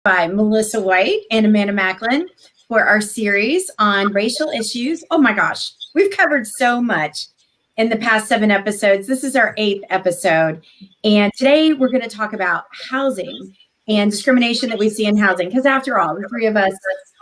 by Melissa White and Amanda Macklin for our series on racial issues. Oh my gosh, we've covered so much in the past 7 episodes. This is our 8th episode. And today we're going to talk about housing and discrimination that we see in housing. Because after all, the 3 of us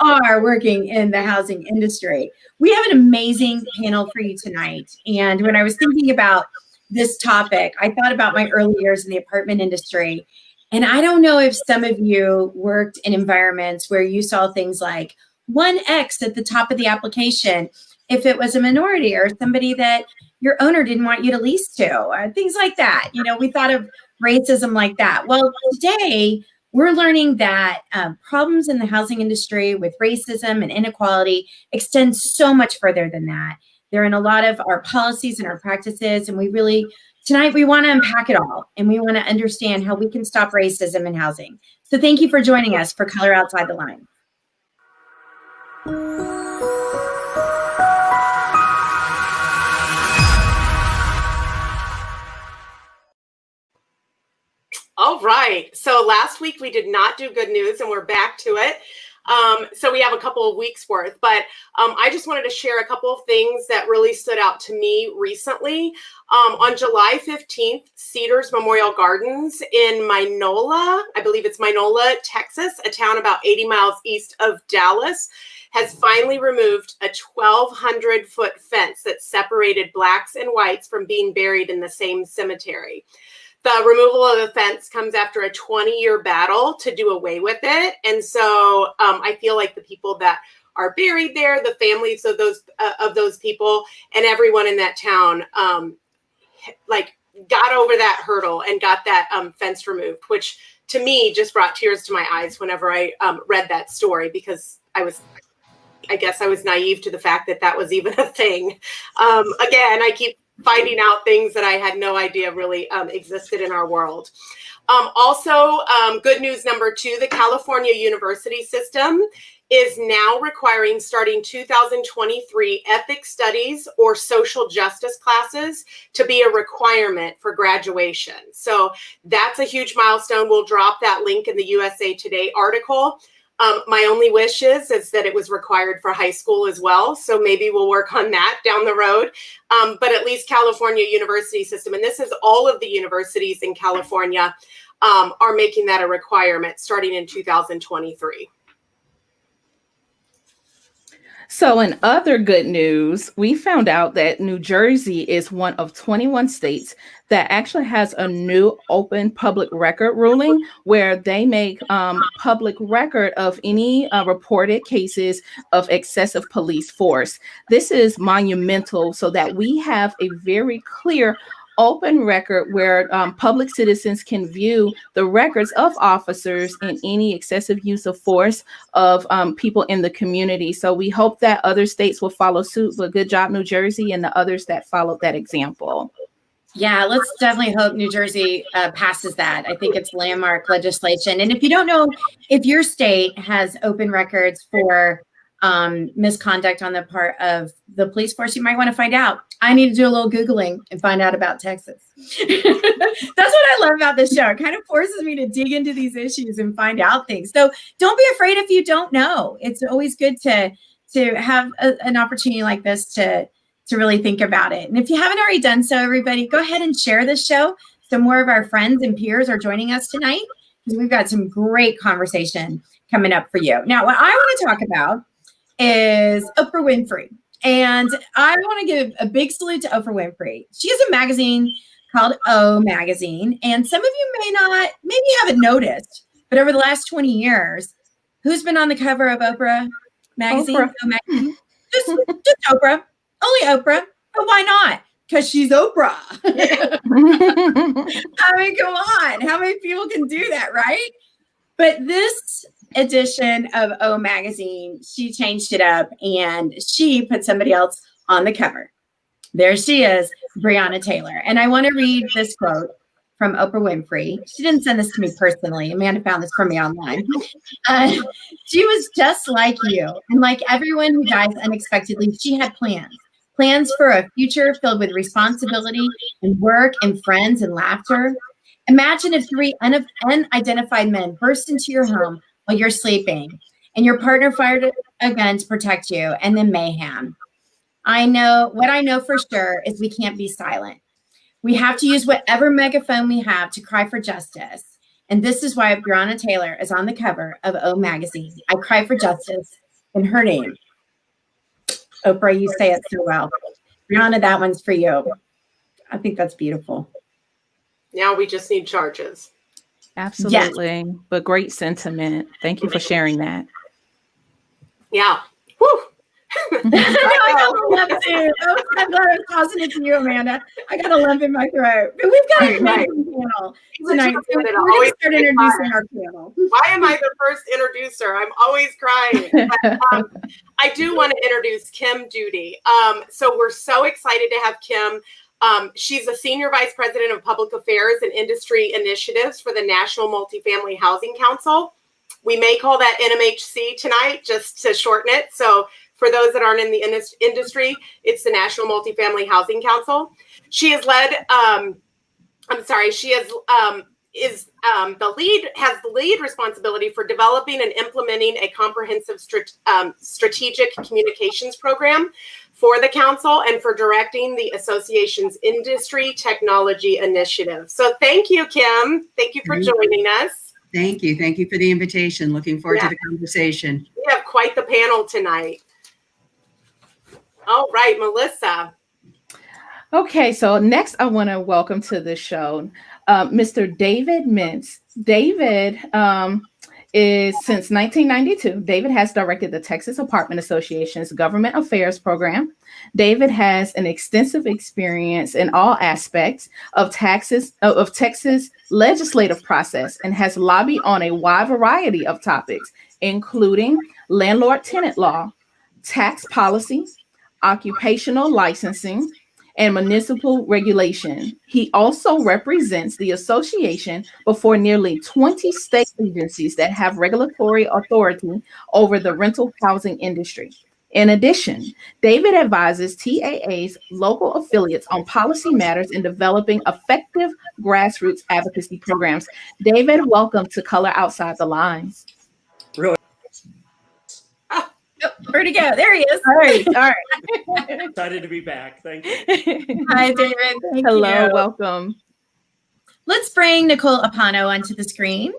are working in the housing industry. We have an amazing panel for you tonight. And when I was thinking about this topic, I thought about my early years in the apartment industry. And I don't know if some of you worked in environments where you saw things like 1X at the top of the application, if it was a minority or somebody that your owner didn't want you to lease to, or things like that. You know, we thought of racism like that. Well, today we're learning that problems in the housing industry with racism and inequality extend so much further than that. They're in a lot of our policies and our practices, and tonight we want to unpack it all, and we want to understand how we can stop racism in housing. So thank you for joining us for Color Outside the Line. All right. So last week we did not do good news, and we're back to it. So we have a couple of weeks worth, but I just wanted to share a couple of things that really stood out to me recently. On July 15th, Cedars Memorial Gardens in Minola, I believe it's Minola, Texas, a town about 80 miles east of Dallas, has finally removed a 1,200-foot fence that separated blacks and whites from being buried in the same cemetery. The removal of the fence comes after a 20-year battle to do away with it. And so I feel like the people that are buried there, the families of those people, and everyone in that town got over that hurdle and got that fence removed, which to me just brought tears to my eyes whenever I read that story, because I guess I was naive to the fact that was even a thing. Again, I keep finding out things that I had no idea really existed in our world. Also, good news number 2, the California university system is now requiring, starting 2023, ethics studies or social justice classes to be a requirement for graduation. So that's a huge milestone. We'll drop that link in the USA Today article. My only wish is that it was required for high school as well. So maybe we'll work on that down the road. But at least California university system, and this is all of the universities in California, are making that a requirement starting in 2023. So in other good news, we found out that New Jersey is one of 21 states that actually has a new open public record ruling where they make public record of any reported cases of excessive police force. This is monumental so that we have a very clear open record where public citizens can view the records of officers and any excessive use of force of people in the community. So we hope that other states will follow suit. But good job, New Jersey, and the others that followed that example. Yeah, let's definitely hope New Jersey passes that. I think it's landmark legislation. And if you don't know if your state has open records for misconduct on the part of the police force, you might want to find out. I need to do a little Googling and find out about Texas. That's what I love about this show. It kind of forces me to dig into these issues and find out things. So don't be afraid if you don't know. It's always good to have an opportunity like this to really think about it. And if you haven't already done so, everybody, go ahead and share this show so more of our friends and peers are joining us tonight, because we've got some great conversation coming up for you. Now, what I want to talk about is Oprah Winfrey. And I want to give a big salute to Oprah Winfrey. She has a magazine called O Magazine. And some of you maybe haven't noticed, but over the last 20 years, who's been on the cover of Oprah Magazine? Oprah. O Magazine? Just Oprah. Only Oprah. But why not? Because she's Oprah. I mean, come on. How many people can do that, right? But this edition of O Magazine, she changed it up and she put somebody else on the cover. There she is, Breonna Taylor. And I want to read this quote from Oprah Winfrey. She didn't send this to me personally. Amanda found this for me online. She was just like you. And like everyone who dies unexpectedly, she had plans for a future filled with responsibility and work and friends and laughter. Imagine if 3 unidentified men burst into your home, while you're sleeping, and your partner fired a gun to protect you, and then mayhem. I know for sure is we can't be silent. We have to use whatever megaphone we have to cry for justice. And this is why Breonna Taylor is on the cover of O Magazine. I cry for justice in her name. Oprah, you say it so well. Breonna, that one's for you. I think that's beautiful. Now we just need charges. Absolutely. Yes. But great sentiment. Thank you for sharing that. Yeah. Whew. I got a lump too. I'm glad I was tossing it to you, Amanda. I got a lump in my throat. But we've got an amazing panel tonight. So we're going to start introducing our panel. Why am I the first introducer? I'm always crying. But, I do want to introduce Kim Duty. So we're so excited to have Kim. She's a Senior Vice President of Public Affairs and Industry Initiatives for the National Multifamily Housing Council. We may call that NMHC tonight, just to shorten it. So for those that aren't in the industry, it's the National Multifamily Housing Council. She has led, has the lead responsibility for developing and implementing a comprehensive strategic communications program for the council and for directing the association's industry technology initiative. So thank you, Kim. Thank you for joining us. Thank you. Thank you for the invitation. Looking forward to the conversation. We have quite the panel tonight. All right, Melissa. Okay, so next I want to welcome to the show Mr. David Mintz. David is since 1992. David has directed the Texas Apartment Association's Government Affairs Program. David has an extensive experience in all aspects of Texas legislative process and has lobbied on a wide variety of topics, including landlord-tenant law, tax policy, occupational licensing, and municipal regulation. He also represents the association before nearly 20 state agencies that have regulatory authority over the rental housing industry. In addition, David advises TAA's local affiliates on policy matters and developing effective grassroots advocacy programs. David, welcome to Color Outside the Lines. Really? Where'd he go? There he is. All right. Excited to be back. Thank you. Hi, David. Hello, welcome. Let's bring Nicole Apano onto the screen.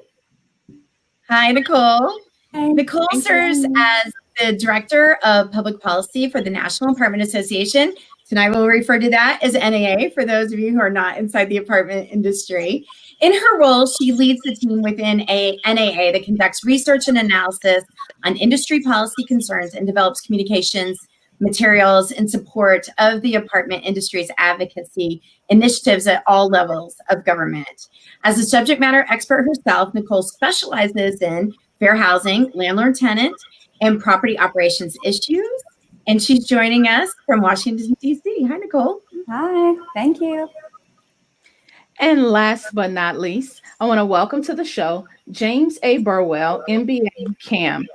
Hi, Nicole. Hi. Nicole serves as the Director of Public Policy for the National Apartment Association. Tonight we'll refer to that as NAA for those of you who are not inside the apartment industry. In her role, she leads the team within a NAA that conducts research and analysis on industry policy concerns and develops communications materials in support of the apartment industry's advocacy initiatives at all levels of government. As a subject matter expert herself, Nicole specializes in fair housing, landlord-tenant, and property operations issues. And she's joining us from Washington, D.C. Hi, Nicole. Hi, thank you. And last but not least, I want to welcome to the show James A. Burwell, MBA CAM.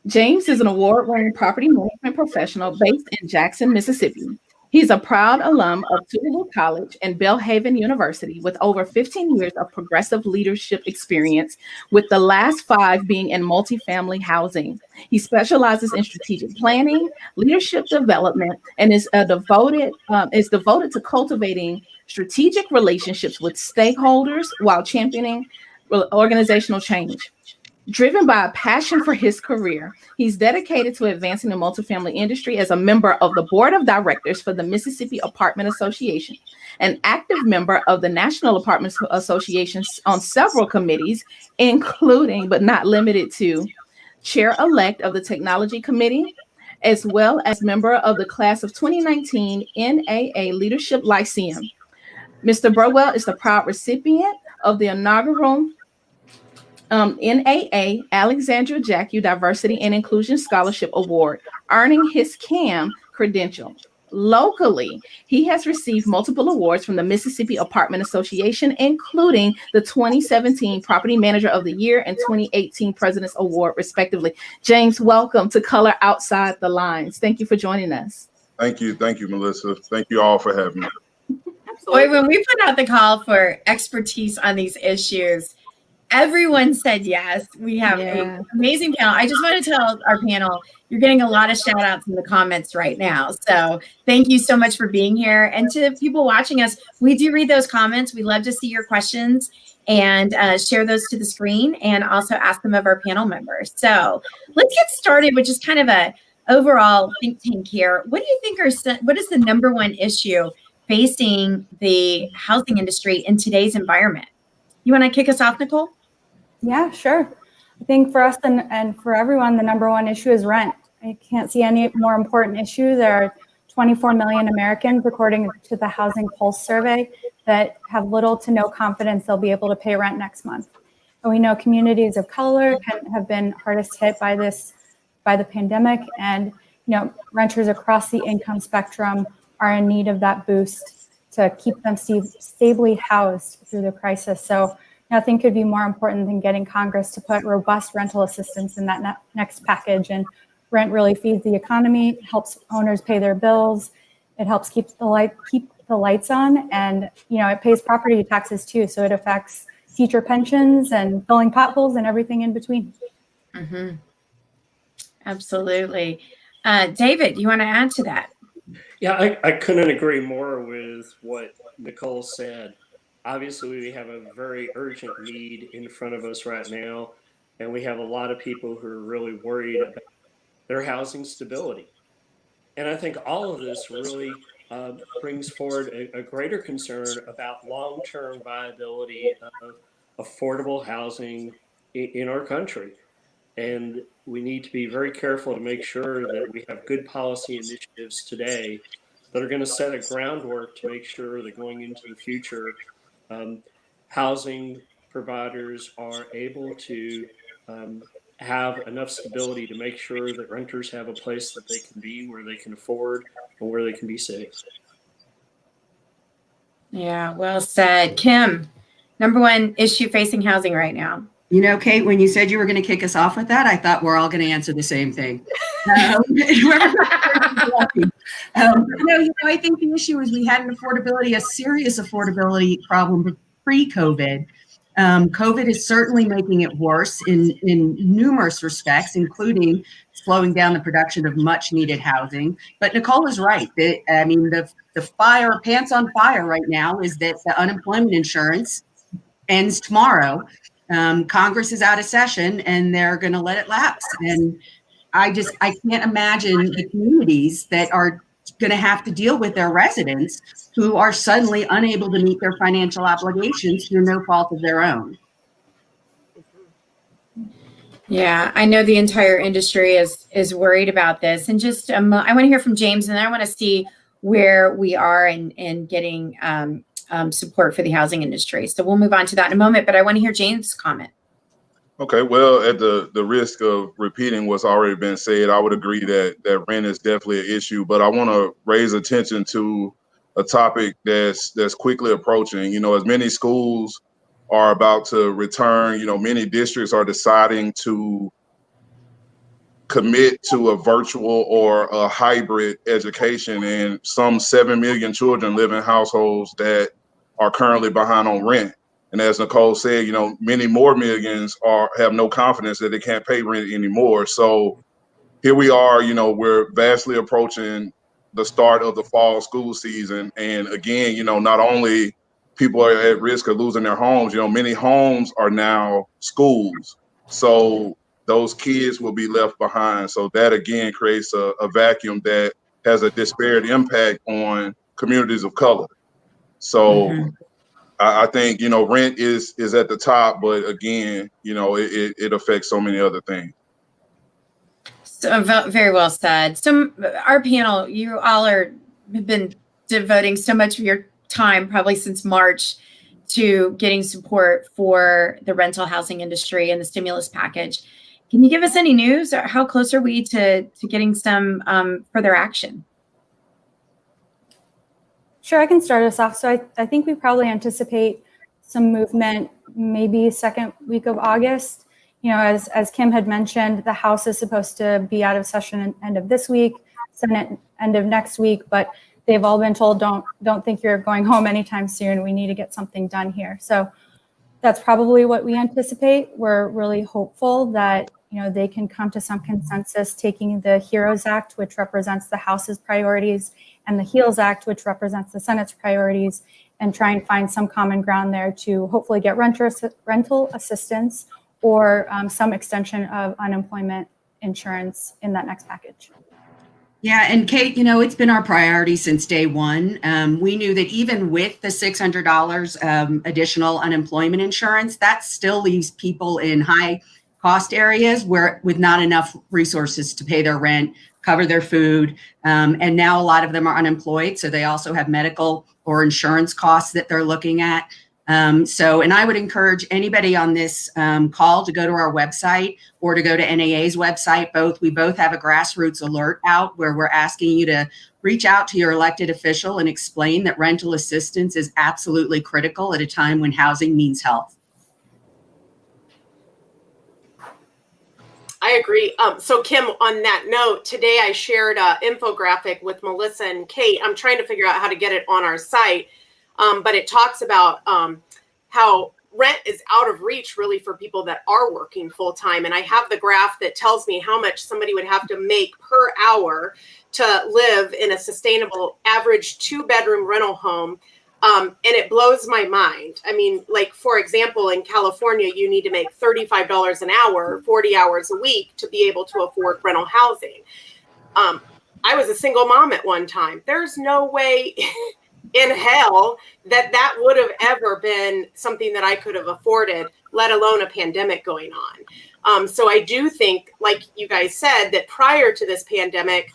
James is an award-winning property management professional based in Jackson, Mississippi. He's a proud alum of Tougaloo College and Belhaven University with over 15 years of progressive leadership experience, with the last 5 being in multifamily housing. He specializes in strategic planning, leadership development, and is devoted to cultivating strategic relationships with stakeholders while championing organizational change. Driven by a passion for his career, he's dedicated to advancing the multifamily industry as a member of the board of directors for the Mississippi Apartment Association, an active member of the National Apartment Association on several committees, including but not limited to chair-elect of the Technology Committee, as well as member of the class of 2019 NAA Leadership Lyceum. Mr. Burwell is the proud recipient of the inaugural NAA Alexandria Jackie Diversity and Inclusion Scholarship Award, earning his CAM credential. Locally, he has received multiple awards from the Mississippi Apartment Association, including the 2017 Property Manager of the Year and 2018 President's Award, respectively. James, welcome to Color Outside the Lines. Thank you for joining us. Thank you, Melissa. Thank you all for having me. Boy, when we put out the call for expertise on these issues, Everyone said yes. We have an amazing panel. I just want to tell our panel, you're getting a lot of shout outs in the comments right now. So thank you so much for being here. And to people watching us, we do read those comments. We love to see your questions and share those to the screen and also ask them of our panel members. So let's get started with just kind of a overall think tank here. What do you think what is the number one issue facing the housing industry in today's environment? You want to kick us off, Nicole? Yeah, sure. I think for us and for everyone, the number one issue is rent. I can't see any more important issue. There are 24 million Americans, according to the Housing Pulse survey, that have little to no confidence they'll be able to pay rent next month. And we know communities of color have been hardest hit by the pandemic, and renters across the income spectrum are in need of that boost to keep them stably housed through the crisis. So nothing could be more important than getting Congress to put robust rental assistance in that next package. And rent really feeds the economy, helps owners pay their bills. It helps keep the lights on, and it pays property taxes too. So it affects future pensions and filling potholes and everything in between. Mm-hmm. Absolutely. David, you want to add to that? Yeah, I couldn't agree more with what Nicole said. Obviously, we have a very urgent need in front of us right now, and we have a lot of people who are really worried about their housing stability. And I think all of this really brings forward a greater concern about long-term viability of affordable housing in our country. And we need to be very careful to make sure that we have good policy initiatives today that are going to set a groundwork to make sure that going into the future, housing providers are able to have enough stability to make sure that renters have a place that they can be, where they can afford, and where they can be safe. Yeah, well said. Kim, number one issue facing housing right now. Kate, when you said you were going to kick us off with that, I thought we're all going to answer the same thing. I think the issue is we had a serious affordability problem pre-COVID. COVID is certainly making it worse in numerous respects, including slowing down the production of much needed housing. But Nicole is right. The pants on fire right now is that the unemployment insurance ends tomorrow. Congress is out of session and they're going to let it lapse. And I can't imagine the communities that are going to have to deal with their residents who are suddenly unable to meet their financial obligations through no fault of their own. Yeah, I know the entire industry is worried about this. And just I want to hear from James, and I want to see where we are in getting support for the housing industry. So we'll move on to that in a moment, but I want to hear James' comment. Okay, well, at the risk of repeating what's already been said, I would agree that rent is definitely an issue, but I want to raise attention to a topic that's quickly approaching. As many schools are about to return, many districts are deciding to commit to a virtual or a hybrid education, and some 7 million children live in households that are currently behind on rent. And as Nicole said, many more millions have no confidence that they can't pay rent anymore. So here we are, we're vastly approaching the start of the fall school season. And again, not only people are at risk of losing their homes, many homes are now schools. So those kids will be left behind. So that again creates a vacuum that has a disparate impact on communities of color. So I think, rent is at the top, but again, it affects so many other things. So very well said. So our panel, you all have been devoting so much of your time, probably since March, to getting support for the rental housing industry and the stimulus package. Can you give us any news? Or how close are we to getting some further action? Sure, I can start us off. So I think we probably anticipate some movement, maybe second week of August. As Kim had mentioned, the House is supposed to be out of session end of this week, Senate end of next week, but they've all been told, don't think you're going home anytime soon. We need to get something done here. So That's probably what we anticipate. We're really hopeful that they can come to some consensus, taking the HEROES Act, which represents the House's priorities, and the HEALS Act, which represents the Senate's priorities, and try and find some common ground there to hopefully get rental assistance or some extension of unemployment insurance in that next package. Yeah, and Kate, it's been our priority since day one. We knew that even with the $600 additional unemployment insurance, that still leaves people in high cost areas with not enough resources to pay their rent, cover their food. And now a lot of them are unemployed. So they also have medical or insurance costs that they're looking at. And I would encourage anybody on this call to go to our website or to go to NAA's website. We both have a grassroots alert out where we're asking you to reach out to your elected official and explain that rental assistance is absolutely critical at a time when housing means health. I agree. So Kim, on that note, today I shared an infographic with Melissa and Kate. I'm trying to figure out how to get it on our site. But it talks about how rent is out of reach really for people that are working full time. And I have the graph that tells me how much somebody would have to make per hour to live in a sustainable average 2-bedroom rental home. And it blows my mind. I mean, like, for example, in California, you need to make $35 an hour, 40 hours a week to be able to afford rental housing. I was a single mom at one time. There's no way in hell that would have ever been something that I could have afforded, let alone a pandemic going on. So I do think, like you guys said, that prior to this pandemic,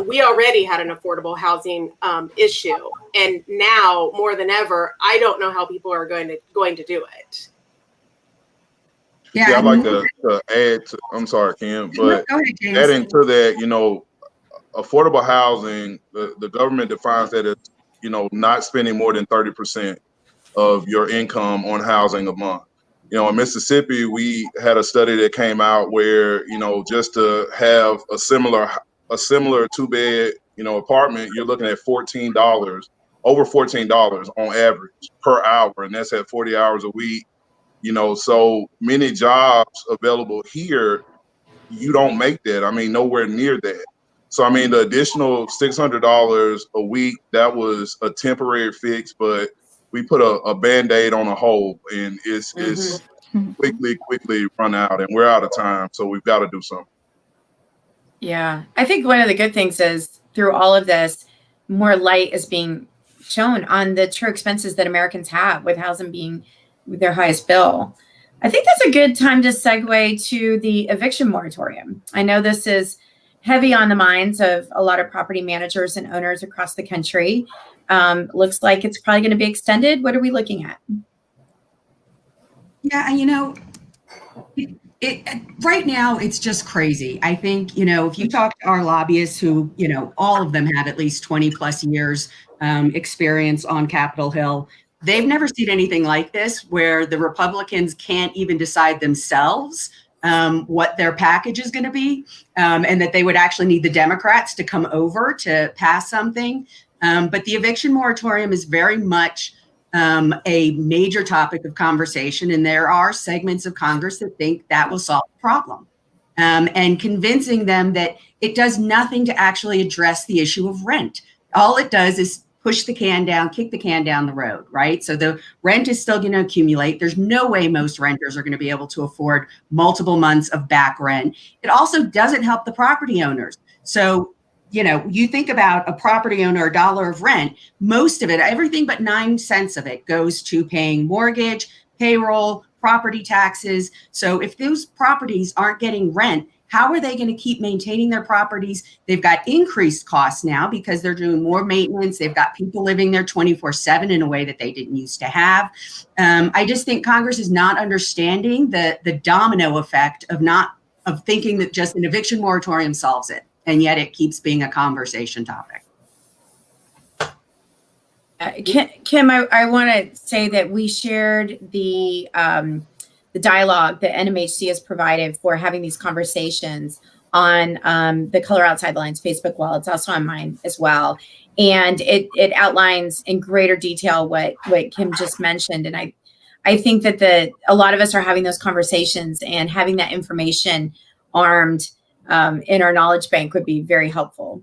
we already had an affordable housing issue. And now more than ever, I don't know how people are going to do it. Yeah, I'd like to add to, I'm sorry, Kim, but adding to that, affordable housing, the government defines that as, not spending more than 30% of your income on housing a month. In Mississippi, we had a study that came out where, just to have a similar 2-bed, apartment, you're looking at over $14 on average per hour. And that's at 40 hours a week. So many jobs available here, you don't make that. I mean, nowhere near that. So, I mean, the additional $600 a week, that was a temporary fix, but we put a Band-Aid on a hole, and it's quickly run out, and we're out of time. So we've got to do something. Yeah. I think one of the good things is through all of this, more light is being shown on the true expenses that Americans have, with housing being their highest bill. I think that's a good time to segue to the eviction moratorium. I know this is heavy on the minds of a lot of property managers and owners across the country. Looks like it's probably going to be extended. What are we looking at? Yeah, right now it's just crazy. I think, if you talk to our lobbyists who, all of them have at least 20 plus years experience on Capitol Hill, they've never seen anything like this, where the Republicans can't even decide themselves what their package is going to be, and that they would actually need the Democrats to come over to pass something. But the eviction moratorium is very much a major topic of conversation, and there are segments of Congress that think that will solve the problem, and convincing them that it does nothing to actually address the issue of rent. All it does is kick the can down the road, right? So the rent is still going to accumulate. There's no way most renters are going to be able to afford multiple months of back rent. It also doesn't help the property owners. So, you think about a property owner, $1 of rent, most of it, everything but 9 cents of it goes to paying mortgage, payroll, property taxes. So if those properties aren't getting rent, how are they going to keep maintaining their properties? They've got increased costs now because they're doing more maintenance. They've got people living there 24/7 in a way that they didn't used to have. I just think Congress is not understanding the domino effect of thinking that just an eviction moratorium solves it. And yet it keeps being a conversation topic. Kim, I want to say that we shared the dialogue that NMHC has provided for having these conversations on the Color Outside the Lines Facebook wall. It's also on mine as well. And it outlines in greater detail what Kim just mentioned. And I think that a lot of us are having those conversations, and having that information armed in our knowledge bank would be very helpful.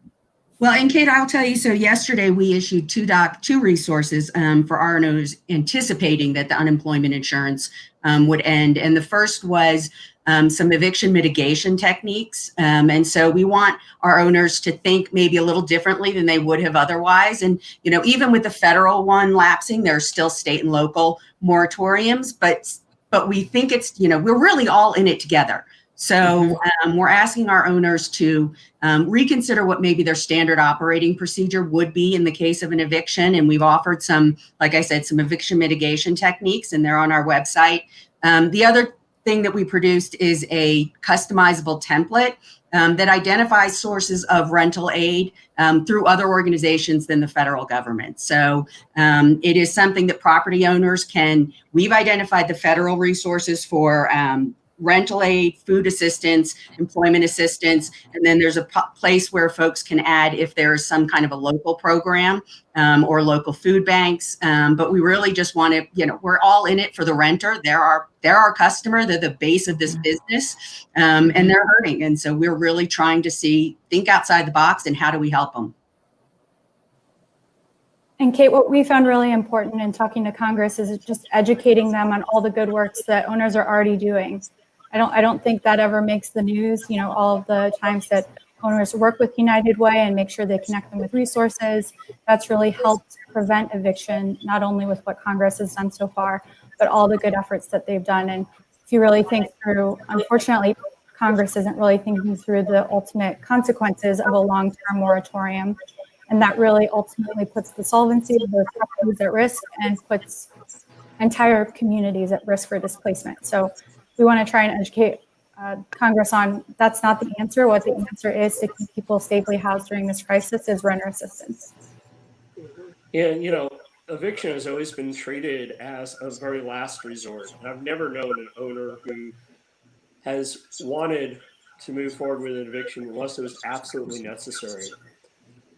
Well, and Kate, I'll tell you, so yesterday we issued two resources for our owners anticipating that the unemployment insurance would end. And the first was some eviction mitigation techniques. And so we want our owners to think maybe a little differently than they would have otherwise. And, you know, even with the federal one lapsing, there are still state and local moratoriums, but we think it's, you know, we're really all in it together. So we're asking our owners to reconsider what maybe their standard operating procedure would be in the case of an eviction. And we've offered some, like I said, some eviction mitigation techniques, and they're on our website. The other thing that we produced is a customizable template that identifies sources of rental aid through other organizations than the federal government. So it is something that property owners we've identified the federal resources for rental aid, food assistance, employment assistance, and then there's a place where folks can add if there's some kind of a local program or local food banks. But we really just want to, you know, we're all in it for the renter. They're our customer. They're the base of this business, and they're hurting. And so we're really trying to think outside the box and how do we help them? And Kate, what we found really important in talking to Congress is just educating them on all the good works that owners are already doing. I don't think that ever makes the news, you know, all of the times that owners work with United Way and make sure they connect them with resources. That's really helped prevent eviction, not only with what Congress has done so far, but all the good efforts that they've done. And if you really think through, unfortunately, Congress isn't really thinking through the ultimate consequences of a long-term moratorium. And that really ultimately puts the solvency of those properties at risk and puts entire communities at risk for displacement. So we want to try and educate Congress on that's not the answer. What the answer is to keep people safely housed during this crisis is renter assistance. And, you know, eviction has always been treated as a very last resort. I've never known an owner who has wanted to move forward with an eviction unless it was absolutely necessary.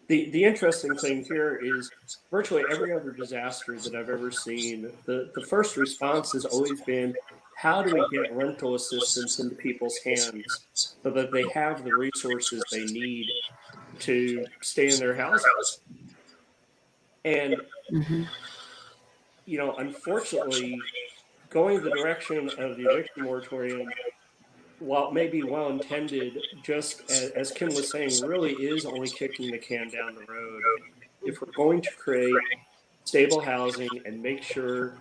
The interesting thing here is virtually every other disaster that I've ever seen, the first response has always been, how do we get rental assistance into people's hands so that they have the resources they need to stay in their houses? And, you know, unfortunately, going the direction of the eviction moratorium, while it may be well-intended, just as Kim was saying, really is only kicking the can down the road. If we're going to create stable housing and make sure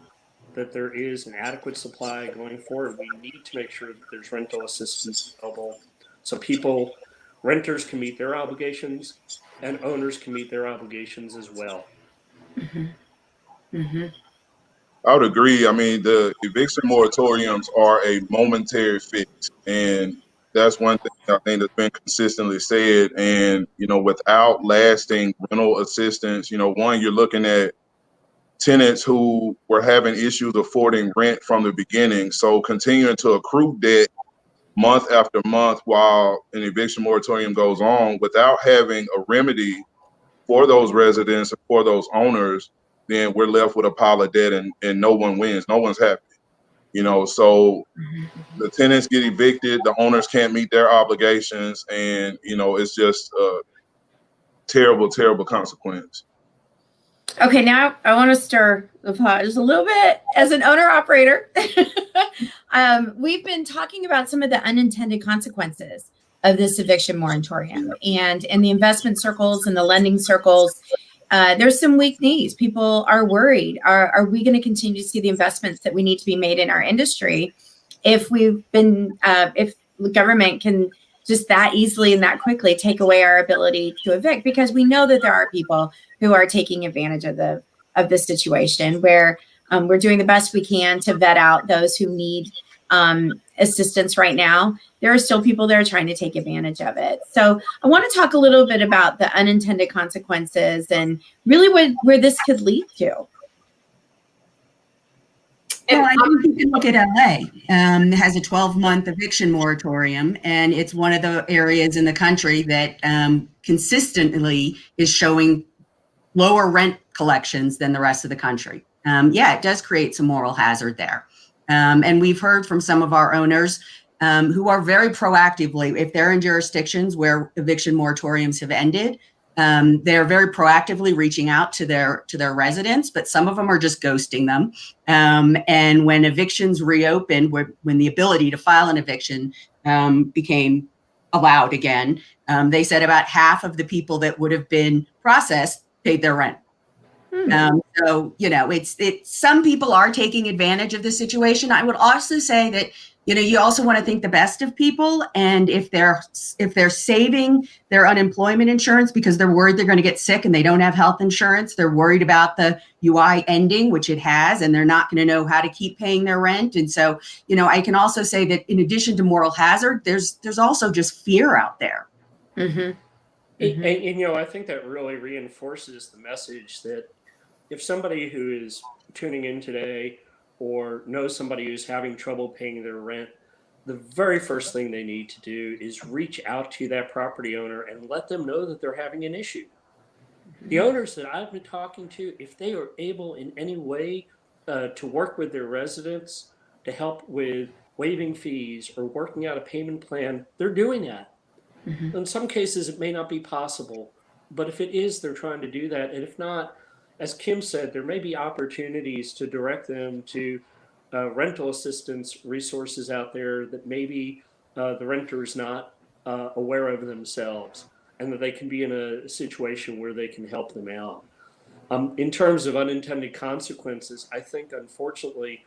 that there is an adequate supply going forward, we need to make sure that there's rental assistance available so renters can meet their obligations and owners can meet their obligations as well. I would agree. I mean, the eviction moratoriums are a momentary fix, and that's one thing I think that's been consistently said. And, you know, without lasting rental assistance, you know, one, you're looking at tenants who were having issues affording rent from the beginning. So continuing to accrue debt month after month while an eviction moratorium goes on without having a remedy for those residents or for those owners, then we're left with a pile of debt and no one wins. No one's happy. You know, so the tenants get evicted, the owners can't meet their obligations, and, you know, it's just a terrible, terrible consequence. Okay, now I want to stir the pot just a little bit. As an owner operator, we've been talking about some of the unintended consequences of this eviction moratorium, and in the investment circles and the lending circles, there's some weak knees. People are worried. Are we going to continue to see the investments that we need to be made in our industry if if the government can just that easily and that quickly take away our ability to evict? Because we know that there are people who are taking advantage of the situation where we're doing the best we can to vet out those who need assistance right now. There are still people that are trying to take advantage of it. So I want to talk a little bit about the unintended consequences and really where this could lead to. Well, I think you can look at LA. It has a 12-month eviction moratorium, and it's one of the areas in the country that consistently is showing lower rent collections than the rest of the country. yeah, it does create some moral hazard there. And we've heard from some of our owners who are very proactively, if they're in jurisdictions where eviction moratoriums have ended, they're very proactively reaching out to their residents, but some of them are just ghosting them. And when evictions reopened, when the ability to file an eviction became allowed again, they said about half of the people that would have been processed paid their rent. So, you know, it's some people are taking advantage of the situation. I would also say that, you know, you also want to think the best of people. And if they're saving their unemployment insurance because they're worried they're going to get sick and they don't have health insurance, they're worried about the UI ending, which it has, and they're not going to know how to keep paying their rent. And so, you know, I can also say that in addition to moral hazard, there's also just fear out there. And, you know, I think that really reinforces the message that if somebody who is tuning in today or knows somebody who's having trouble paying their rent, the very first thing they need to do is reach out to that property owner and let them know that they're having an issue. The owners that I've been talking to, if they are able in any way to work with their residents to help with waiving fees or working out a payment plan, they're doing that. In some cases, it may not be possible, but if it is, they're trying to do that. And if not, as Kim said, there may be opportunities to direct them to rental assistance resources out there that maybe the renter is not aware of themselves, and that they can be in a situation where they can help them out. In terms of unintended consequences, I think, unfortunately,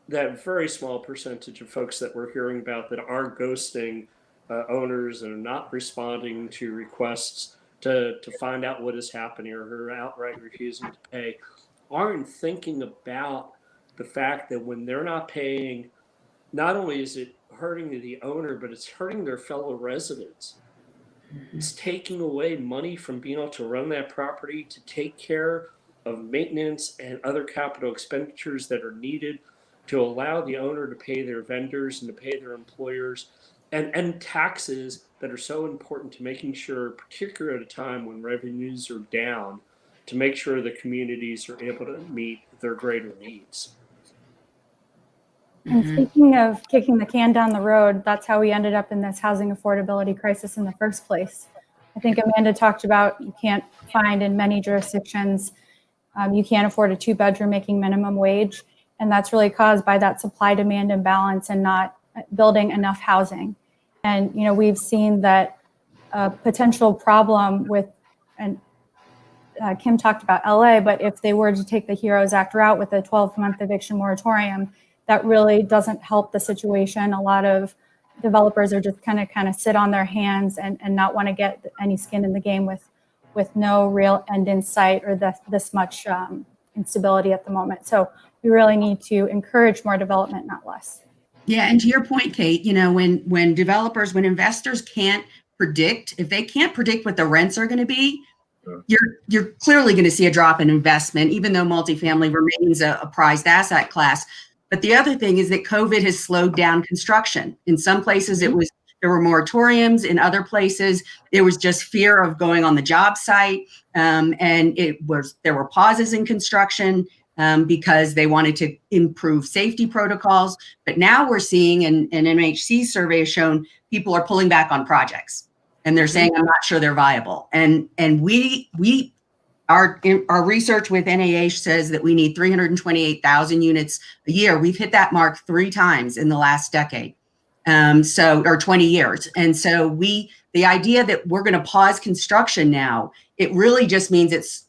that very small percentage of folks that we're hearing about that are ghosting owners and are not responding to requests to find out what is happening or who are outright refusing to pay aren't thinking about the fact that when they're not paying, not only is it hurting the owner, but it's hurting their fellow residents. It's taking away money from being able to run that property, to take care of maintenance and other capital expenditures that are needed to allow the owner to pay their vendors and to pay their employers, and taxes that are so important to making sure, particularly at a time when revenues are down, to make sure the communities are able to meet their greater needs. And speaking of kicking the can down the road, that's how we ended up in this housing affordability crisis in the first place. I think Amanda talked about you can't find in many jurisdictions, you can't afford a 2-bedroom making minimum wage. And that's really caused by that supply-demand imbalance and not building enough housing. And, you know, we've seen that potential problem with, and Kim talked about LA, but if they were to take the HEROES Act route with a 12-month eviction moratorium, that really doesn't help the situation. A lot of developers are just kind of sit on their hands and not want to get any skin in the game with no real end in sight or this much instability at the moment. So we really need to encourage more development, not less. Yeah, and to your point, Kate, you know, when investors can't predict, if they can't predict what the rents are going to be, you're clearly going to see a drop in investment, even though multifamily remains a prized asset class. But the other thing is that COVID has slowed down construction. In some places, there were moratoriums. In other places, there was just fear of going on the job site, and there were pauses in construction. Because they wanted to improve safety protocols. But now we're seeing, and an MHC survey has shown, people are pulling back on projects. And they're saying, I'm not sure they're viable. And our research with NAH says that we need 328,000 units a year. We've hit that mark 3 times in the last decade, or 20 years. And so the idea that we're going to pause construction now, it really just means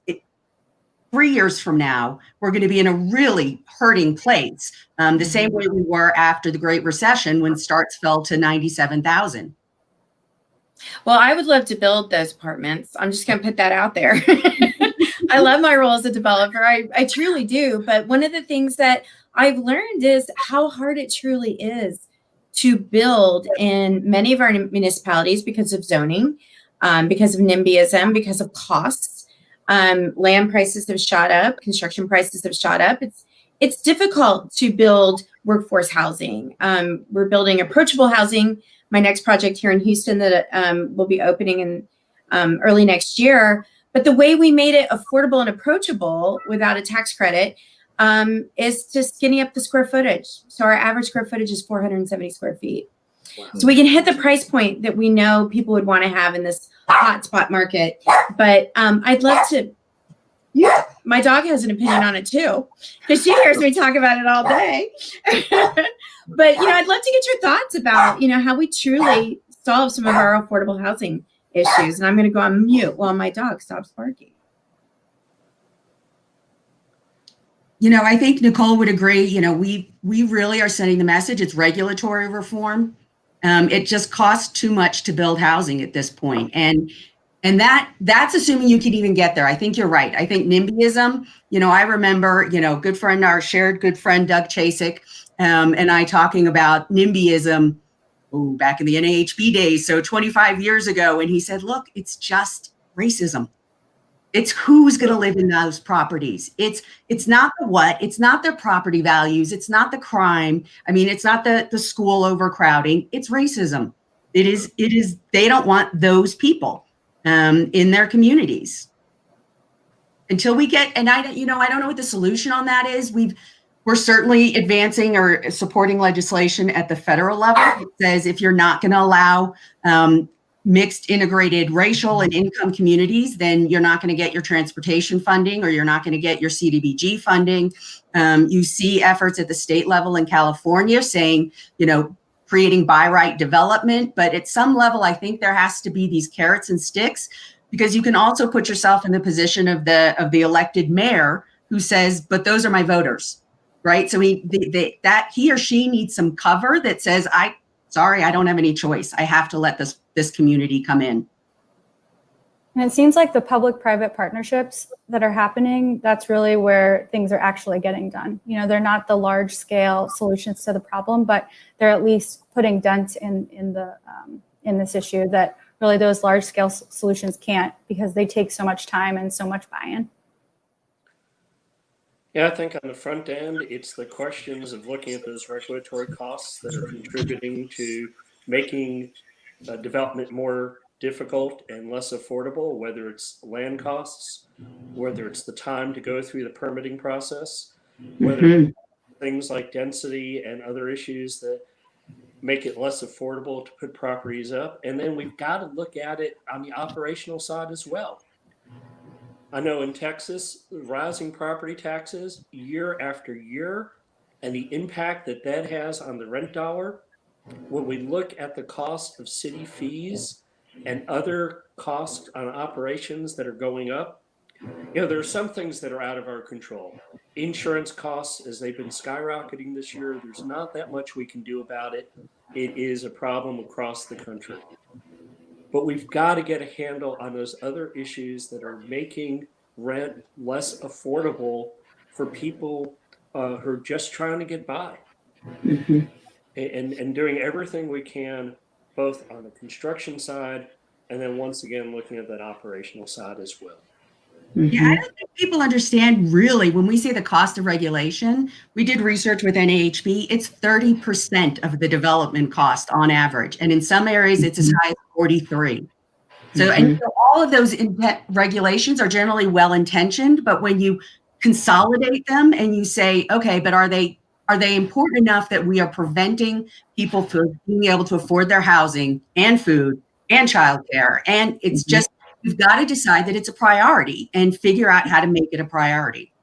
3 years from now, we're going to be in a really hurting place, the same way we were after the Great Recession when starts fell to 97,000. Well, I would love to build those apartments. I'm just going to put that out there. I love my role as a developer. I truly do. But one of the things that I've learned is how hard it truly is to build in many of our municipalities because of zoning, because of NIMBYism, because of costs. Land prices have shot up. Construction prices have shot up. It's difficult to build workforce housing. We're building approachable housing. My next project here in Houston that will be opening in early next year. But the way we made it affordable and approachable without a tax credit, is to skinny up the square footage. So our average square footage is 470 square feet. So we can hit the price point that we know people would want to have in this hotspot market. But I'd love to. Yeah, my dog has an opinion on it too, because she hears me talk about it all day. But I'd love to get your thoughts about how we truly solve some of our affordable housing issues. And I'm going to go on mute while my dog stops barking. I think Nicole would agree. We really are sending the message. It's regulatory reform. It just costs too much to build housing at this point. And that's assuming you can even get there. I think you're right. I think NIMBYism, I remember, our shared good friend, Doug Chasik, and I talking about NIMBYism back in the NAHB days. So 25 years ago. And he said, look, it's just racism. It's who's going to live in those properties. It's not the what, it's not their property values. It's not the crime. I mean, it's not the school overcrowding. It's racism. It is, they don't want those people in their communities until we get, and I don't know what the solution on that is. We're certainly advancing or supporting legislation at the federal level that says if you're not going to allow mixed integrated racial and income communities, then you're not going to get your transportation funding or you're not going to get your CDBG funding. You see efforts at the state level in California saying, creating by right development. But at some level, I think there has to be these carrots and sticks, because you can also put yourself in the position of the elected mayor who says, but those are my voters, right? So that he or she needs some cover that says, sorry, I don't have any choice. I have to let this community come in. And it seems like the public-private partnerships that are happening, that's really where things are actually getting done. They're not the large-scale solutions to the problem, but they're at least putting dent in this issue that really those large-scale solutions can't, because they take so much time and so much buy-in. Yeah, I think on the front end, it's the questions of looking at those regulatory costs that are contributing to making development more difficult and less affordable, whether it's land costs, whether it's the time to go through the permitting process, whether it's things like density and other issues that make it less affordable to put properties up. And then we've got to look at it on the operational side as well. I know in Texas, rising property taxes year after year, and the impact that has on the rent dollar. When we look at the cost of city fees and other costs on operations that are going up, there are some things that are out of our control. Insurance costs, as they've been skyrocketing this year, there's not that much we can do about it. It is a problem across the country. But we've got to get a handle on those other issues that are making rent less affordable for people who are just trying to get by. And doing everything we can, both on the construction side and then once again looking at that operational side as well. Yeah, I don't think people understand really when we say the cost of regulation. We did research with NAHB. It's 30% of the development cost on average, and in some areas it's as high as 43%. So, and all of those regulations are generally well-intentioned, but when you consolidate them and you say, okay, but are they important enough that we are preventing people from being able to afford their housing and food and childcare? And it's just, you've got to decide that it's a priority and figure out how to make it a priority.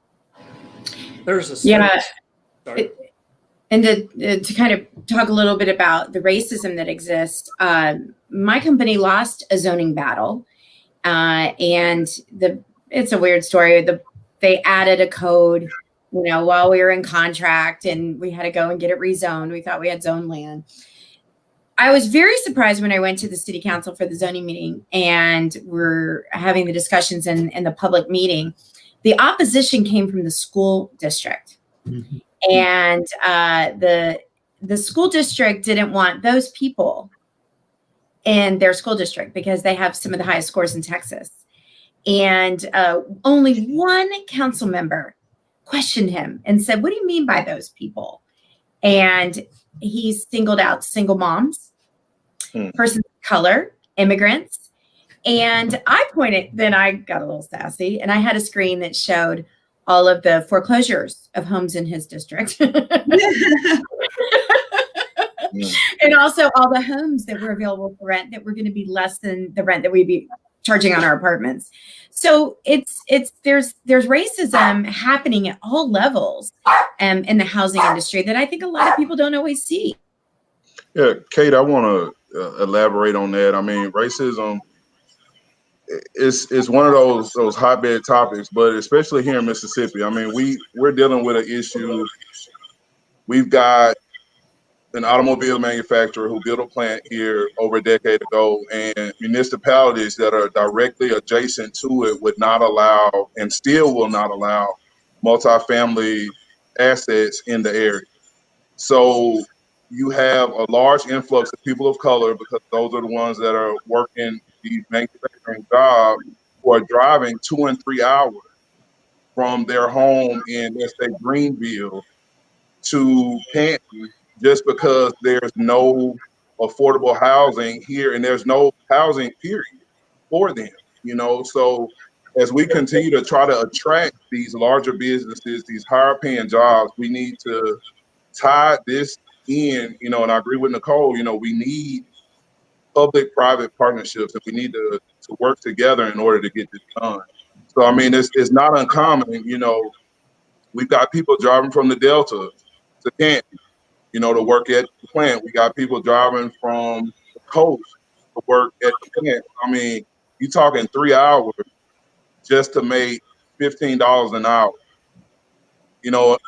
There's a study. And to kind of talk a little bit about the racism that exists, my company lost a zoning battle, and it's a weird story. They added a code, while we were in contract, and we had to go and get it rezoned. We thought we had zoned land. I was very surprised when I went to the city council for the zoning meeting, and we're having the discussions in the public meeting. The opposition came from the school district. And the school district didn't want those people in their school district because they have some of the highest scores in Texas. And only one council member questioned him and said, what do you mean by those people? And he singled out single moms, persons of color, immigrants. And I pointed, then I got a little sassy, and I had a screen that showed all of the foreclosures of homes in his district. And also all the homes that were available for rent that were going to be less than the rent that we'd be charging on our apartments. So there's racism happening at all levels in the housing industry that I think a lot of people don't always see. Yeah, Kate, I want to elaborate on that. I mean, racism is one of those hotbed topics, but especially here in Mississippi. I mean, we're dealing with an issue. We've got an automobile manufacturer who built a plant here over a decade ago, and municipalities that are directly adjacent to it would not allow, and still will not allow, multifamily assets in the area. So you have a large influx of people of color, because those are the ones that are working these manufacturing jobs, who are driving 2 and 3 hours from their home in, let's say, Greenville to Canton, just because there's no affordable housing here, and there's no housing period for them, So as we continue to try to attract these larger businesses, these higher paying jobs, we need to tie this in, and I agree with Nicole, we need public-private partnerships, and we need to work together in order to get this done. So, I mean, it's not uncommon, we've got people driving from the Delta to Canton, to work at the plant. We got people driving from the coast to work at the plant. I mean, you're talking 3 hours just to make $15 an hour,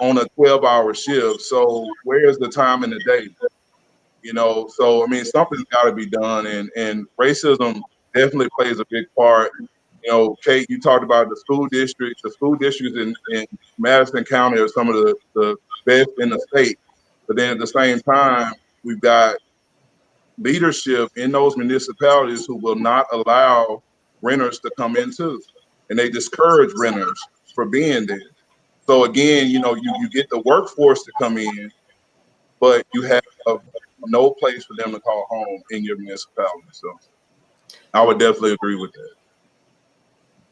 on a 12-hour shift. So where's the time in the day? So I mean, something's got to be done, and racism definitely plays a big part. Kate, you talked about the school districts. The school districts in Madison County are some of the best in the state. But then at the same time, we've got leadership in those municipalities who will not allow renters to come into, and they discourage renters from being there. So again, you get the workforce to come in, but you have no place for them to call home in your municipality. So I would definitely agree with that.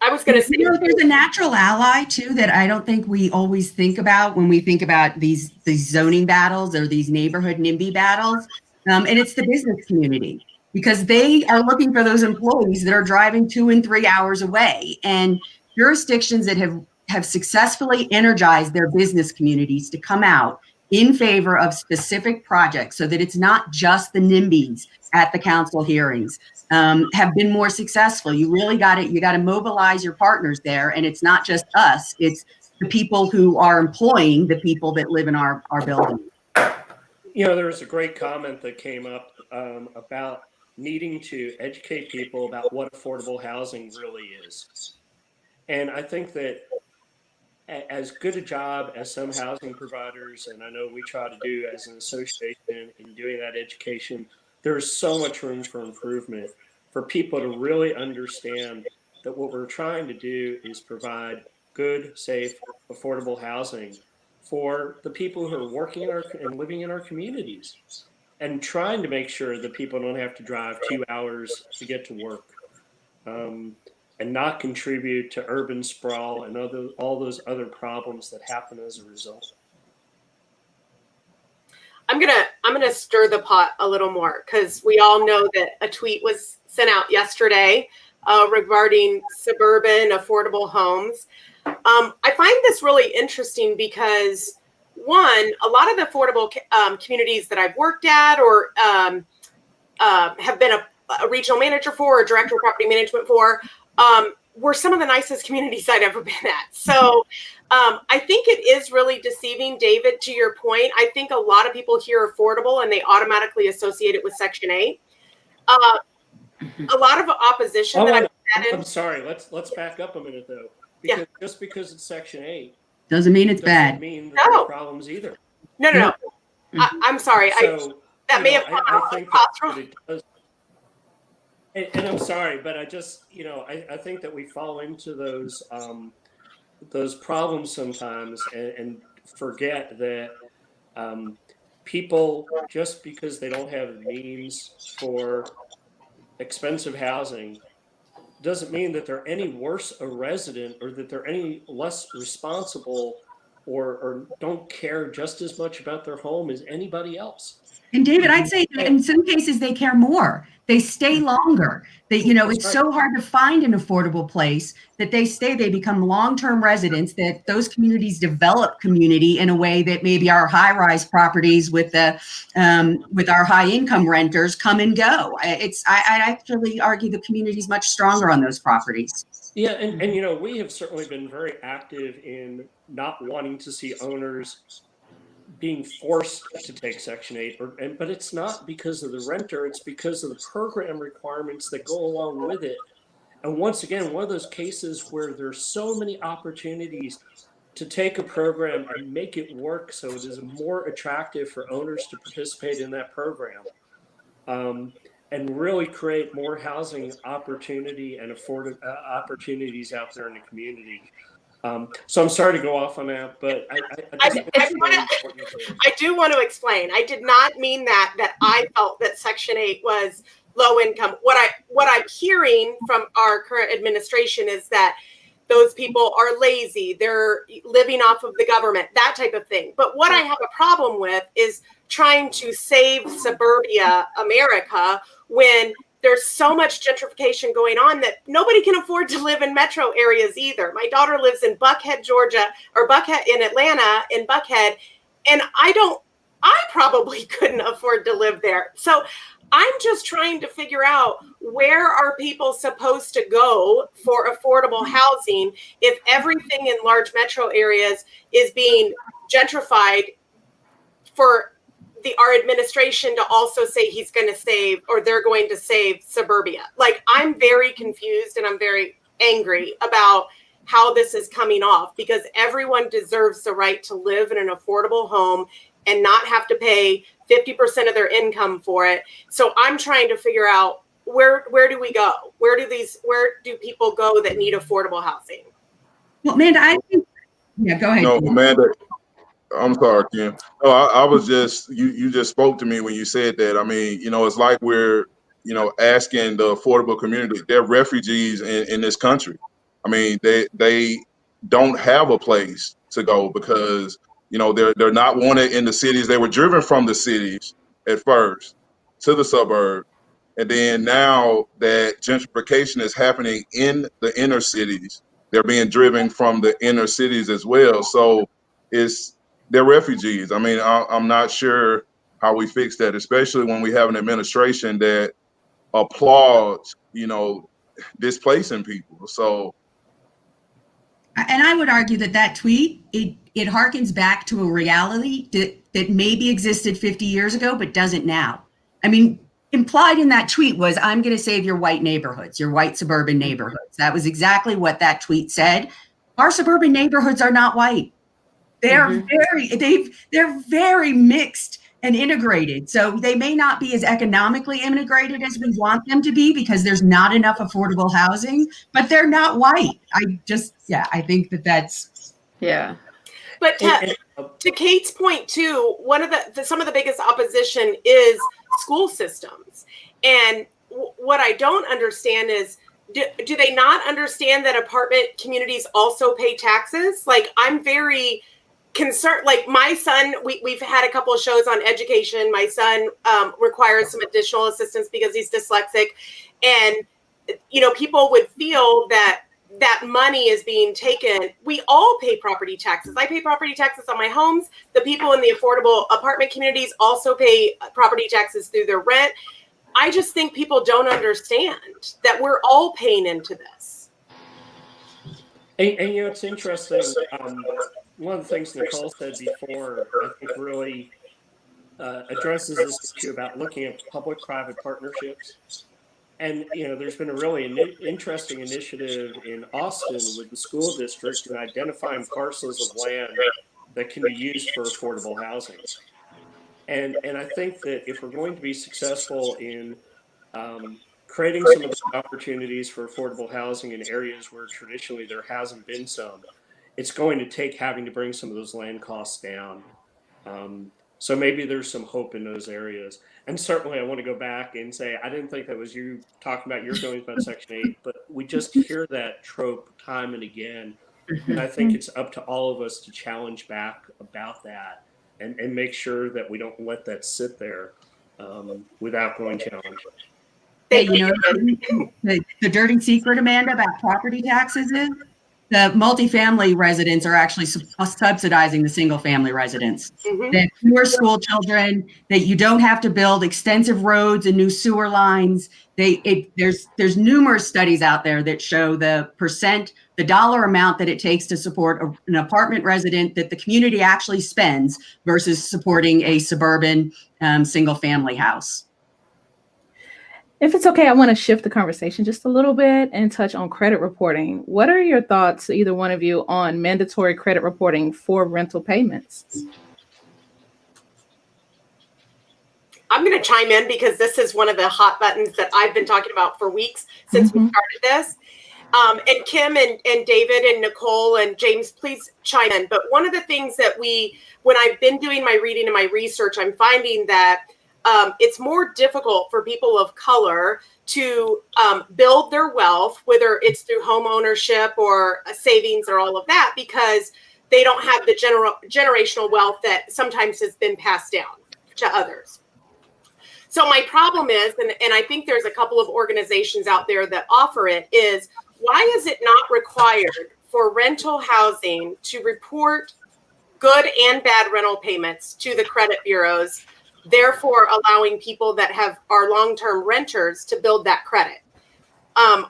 I was going to say, there's a natural ally too that I don't think we always think about when we think about these zoning battles or these neighborhood NIMBY battles, and it's the business community, because they are looking for those employees that are driving 2 and 3 hours away, and jurisdictions that have successfully energized their business communities to come out in favor of specific projects, so that it's not just the NIMBYs at the council hearings, have been more successful. You really you got to mobilize your partners there. And it's not just us, it's the people who are employing the people that live in our building. There was a great comment that came up about needing to educate people about what affordable housing really is. And I think that as good a job as some housing providers, and I know we try to do as an association in doing that education, there's so much room for improvement for people to really understand that what we're trying to do is provide good, safe, affordable housing for the people who are working and living in our communities, and trying to make sure that people don't have to drive 2 hours to get to work, and not contribute to urban sprawl and all those other problems that happen as a result. I'm gonna stir the pot a little more, because we all know that a tweet was sent out yesterday regarding suburban affordable homes. I find this really interesting because, one, a lot of the affordable communities that I've worked at or have been a regional manager for or director of property management for were some of the nicest communities I'd ever been at. So I think it is really deceiving, David, to your point. I think a lot of people hear affordable and they automatically associate it with Section 8. A lot of opposition that I'm sorry, let's back up a minute though. Because just because it's Section 8 doesn't mean it's bad. Doesn't mean that there are problems either. No. I'm sorry. So, that may have come out. I think that it does. And I'm sorry, but I just, I think that we fall into those problems sometimes and forget that people, just because they don't have means for expensive housing, doesn't mean that they're any worse a resident or that they're any less responsible or don't care just as much about their home as anybody else. And David, I'd say that in some cases they care more. They stay longer. That's It's right. so hard to find an affordable place that they stay, they become long-term residents, that those communities develop community in a way that maybe our high-rise properties with our high-income renters come and go. I actually argue the community is much stronger on those properties. Yeah, and we have certainly been very active in not wanting to see owners being forced to take Section 8, but it's not because of the renter, it's because of the program requirements that go along with it. And once again, one of those cases where there's so many opportunities to take a program and make it work so it is more attractive for owners to participate in that program, and really create more housing opportunity and affordable opportunities out there in the community. So I'm sorry to go off on that, but I just think it's really important to. I do want to explain. I did not mean that I felt that Section 8 was low income. What I'm hearing from our current administration is that those people are lazy. They're living off of the government, that type of thing. But what I have a problem with is trying to save suburbia America when there's so much gentrification going on that nobody can afford to live in metro areas either. My daughter lives in Buckhead, Georgia, or Buckhead in Atlanta, in Buckhead, and I probably couldn't afford to live there. So I'm just trying to figure out, where are people supposed to go for affordable housing if everything in large metro areas is being gentrified for our administration to also say he's going to save, or they're going to save suburbia. Like, I'm very confused and I'm very angry about how this is coming off, because everyone deserves the right to live in an affordable home and not have to pay 50% of their income for it. So I'm trying to figure out, where do we go? Where do people go that need affordable housing? Well, Amanda, go ahead. No, Amanda, I'm sorry, Kim. No, I was just, you just spoke to me when you said that. I mean, it's like we're, asking the affordable community. They're refugees in this country. I mean, they don't have a place to go because, they're not wanted in the cities. They were driven from the cities at first to the suburb. And then now that gentrification is happening in the inner cities, they're being driven from the inner cities as well. So they're refugees. I mean, I'm not sure how we fix that, especially when we have an administration that applauds, displacing people. So, and I would argue that tweet, it harkens back to a reality that maybe existed 50 years ago, but doesn't now. I mean, implied in that tweet was, I'm going to save your white neighborhoods, your white suburban neighborhoods. That was exactly what that tweet said. Our suburban neighborhoods are not white. They're very mixed and integrated. So they may not be as economically integrated as we want them to be because there's not enough affordable housing, but they're not white. I think that's. Yeah. But to Kate's point too, one of some of the biggest opposition is school systems. And what I don't understand is, do they not understand that apartment communities also pay taxes? Like, I'm very concerned. Like, my son, we've had a couple of shows on education. My son requires some additional assistance because he's dyslexic. And, people would feel that money is being taken. We all pay property taxes. I pay property taxes on my homes. The people in the affordable apartment communities also pay property taxes through their rent. I just think people don't understand that we're all paying into this. And it's interesting. One of the things Nicole said before, I think, really addresses this issue about looking at public-private partnerships. And, there's been a really interesting initiative in Austin with the school district in identifying parcels of land that can be used for affordable housing. And I think that if we're going to be successful in creating some of the opportunities for affordable housing in areas where traditionally there hasn't been some, it's going to take having to bring some of those land costs down. So maybe there's some hope in those areas. And certainly I want to go back and say, I didn't think that was you talking about your feelings about Section 8, but we just hear that trope time and again. And I think it's up to all of us to challenge back about that and make sure that we don't let that sit there without going challenged. Hey, you know, the dirty secret, Amanda, about property taxes is the multifamily residents are actually subsidizing the single family residents. That fewer school children, that you don't have to build extensive roads and new sewer lines. There's numerous studies out there that show the dollar amount that it takes to support an apartment resident that the community actually spends versus supporting a suburban single family house. If it's okay, I want to shift the conversation just a little bit and touch on credit reporting. What are your thoughts, either one of you, on mandatory credit reporting for rental payments? I'm going to chime in because this is one of the hot buttons that I've been talking about for weeks since we started this. And Kim and David and Nicole and James, please chime in. But one of the things that when I've been doing my reading and my research, I'm finding that it's more difficult for people of color to build their wealth, whether it's through home ownership or savings or all of that, because they don't have the generational wealth that sometimes has been passed down to others. So my problem is, and I think there's a couple of organizations out there that offer it, is why is it not required for rental housing to report good and bad rental payments to the credit bureaus, therefore allowing people that are long-term renters to build that credit? I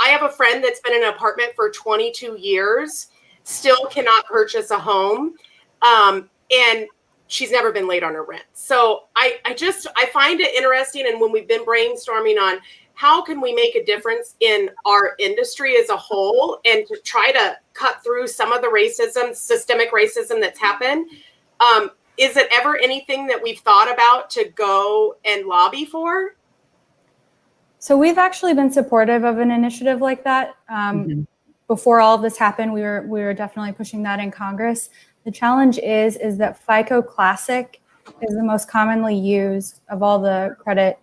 have a friend that's been in an apartment for 22 years, still cannot purchase a home, and she's never been late on her rent. So I find it interesting, and when we've been brainstorming on how can we make a difference in our industry as a whole and to try to cut through some of the racism, systemic racism that's happened, is it ever anything that we've thought about to go and lobby for? So we've actually been supportive of an initiative like that. Before all of this happened, we were definitely pushing that in Congress. The challenge is that FICO Classic is the most commonly used of all the credit,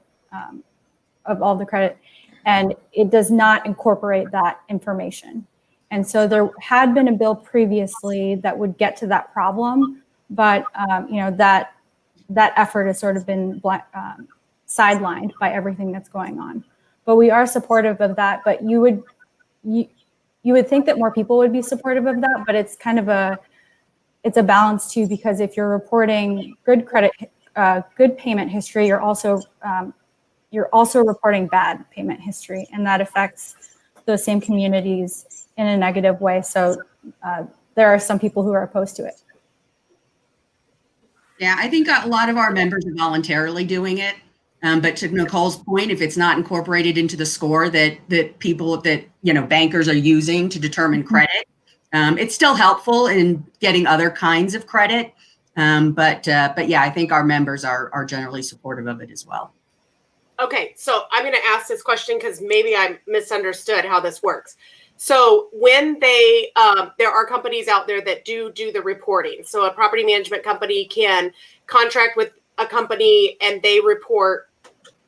and it does not incorporate that information. And so there had been a bill previously that would get to that problem, but that effort has sort of been sidelined by everything that's going on. But we are supportive of that. But you would think that more people would be supportive of that, but it's kind of a balance too, because if you're reporting good payment history, you're also reporting bad payment history, and that affects those same communities in a negative way. So there are some people who are opposed to it. Yeah, I think a lot of our members are voluntarily doing it. But to Nicole's point, if it's not incorporated into the score that people bankers are using to determine credit, it's still helpful in getting other kinds of credit. But yeah, I think our members are generally supportive of it as well. Okay, so I'm going to ask this question because maybe I misunderstood how this works. So when there are companies out there that do the reporting. So a property management company can contract with a company and they report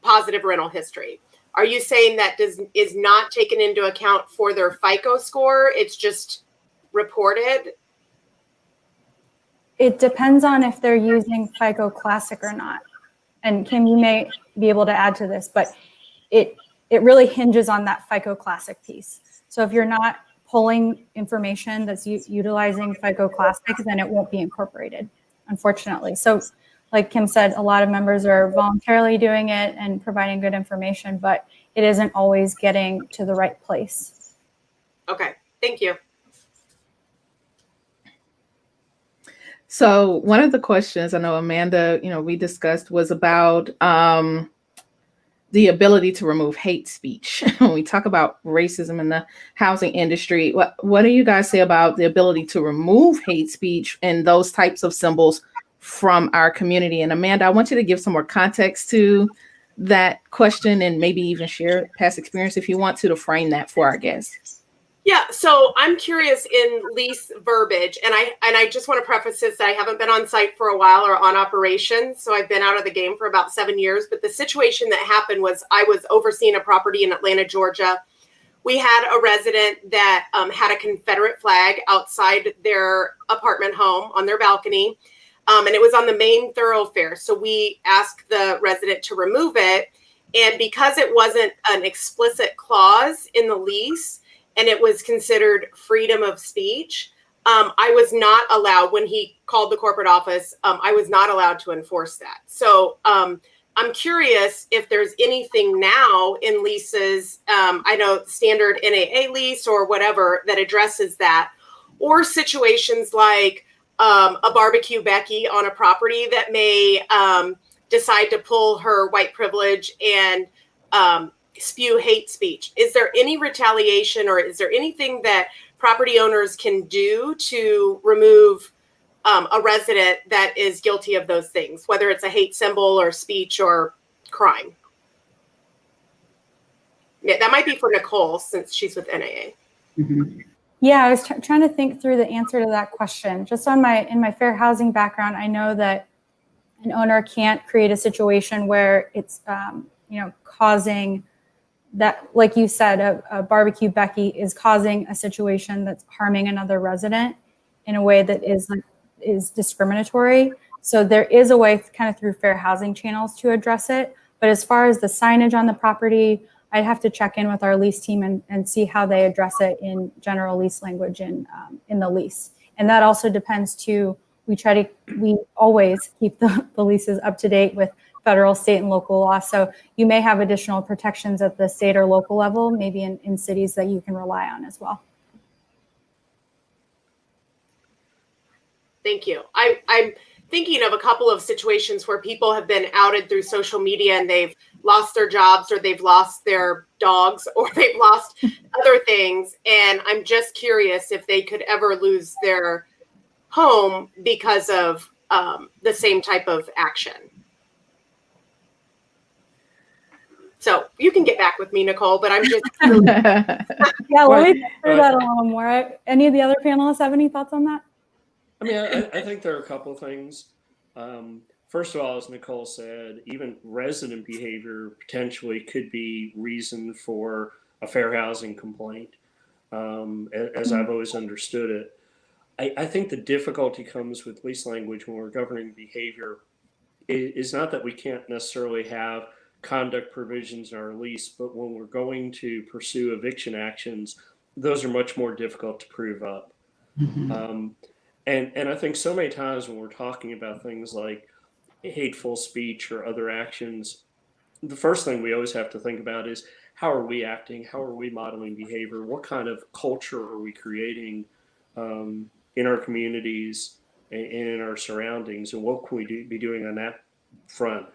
positive rental history. Are you saying that is not taken into account for their FICO score? It's just reported? It depends on if they're using FICO Classic or not. And Kim, you may be able to add to this, but it really hinges on that FICO Classic piece. So if you're not pulling information that's utilizing FICO Classic, then it won't be incorporated, unfortunately. So like Kim said, a lot of members are voluntarily doing it and providing good information, but it isn't always getting to the right place. Okay, thank you. So one of the questions I know Amanda, we discussed was about the ability to remove hate speech. When we talk about racism in the housing industry, what do you guys say about the ability to remove hate speech and those types of symbols from our community? And Amanda, I want you to give some more context to that question and maybe even share past experience if you want to frame that for our guests. Yeah, so I'm curious in lease verbiage, and I just want to preface this that I haven't been on site for a while or on operations, so I've been out of the game for about 7 years. But the situation that happened was I was overseeing a property in Atlanta, Georgia. We had a resident that had a Confederate flag outside their apartment home on their balcony, and it was on the main thoroughfare. So we asked the resident to remove it, and because it wasn't an explicit clause in the lease, and it was considered freedom of speech, I was not allowed, when he called the corporate office, I was not allowed to enforce that. So I'm curious if there's anything now in leases, I know standard NAA lease or whatever, that addresses that, or situations like a barbecue Becky on a property that may decide to pull her white privilege and spew hate speech. Is there any retaliation, or is there anything that property owners can do to remove a resident that is guilty of those things, whether it's a hate symbol or speech or crime? Yeah, that might be for Nicole since she's with NAA. Mm-hmm. Yeah, I was trying to think through the answer to that question. Just in my fair housing background, I know that an owner can't create a situation where it's causing that, like you said, a barbecue Becky is causing a situation that's harming another resident in a way that is discriminatory. So there is a way kind of through fair housing channels to address it. But as far as the signage on the property, I'd have to check in with our lease team and see how they address it in general lease language in the lease. And that also depends too. We always keep the leases up to date with federal, state, and local law. So you may have additional protections at the state or local level, maybe in cities that you can rely on as well. Thank you. I'm thinking of a couple of situations where people have been outed through social media and they've lost their jobs, or they've lost their dogs, or they've lost other things. And I'm just curious if they could ever lose their home because of the same type of action. So you can get back with me, Nicole, but I'm just. Yeah, let me through that a little more. Any of the other panelists have any thoughts on that? I mean, I think there are a couple of things. First of all, as Nicole said, even resident behavior potentially could be reason for a fair housing complaint, as I've always understood it. I think the difficulty comes with lease language when we're governing behavior is not that we can't necessarily have conduct provisions in our lease, but when we're going to pursue eviction actions, those are much more difficult to prove up. Mm-hmm. And I think so many times when we're talking about things like hateful speech or other actions, the first thing we always have to think about is how are we acting? How are we modeling behavior? What kind of culture are we creating in our communities and in our surroundings? And what can we be doing on that front?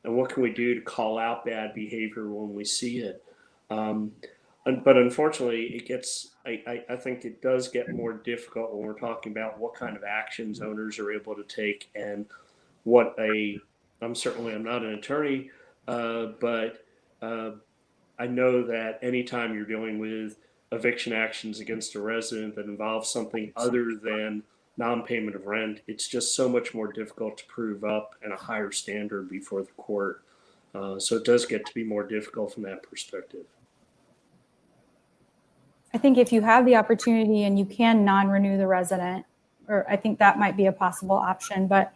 And what can we do to call out bad behavior when we see it? But unfortunately, it gets, I think it does get more difficult when we're talking about what kind of actions owners are able to take and what I'm not an attorney, but I know that anytime you're dealing with eviction actions against a resident that involves something other than non-payment of rent, it's just so much more difficult to prove up and a higher standard before the court. So it does get to be more difficult from that perspective. I think if you have the opportunity and you can non-renew the resident, or I think that might be a possible option, but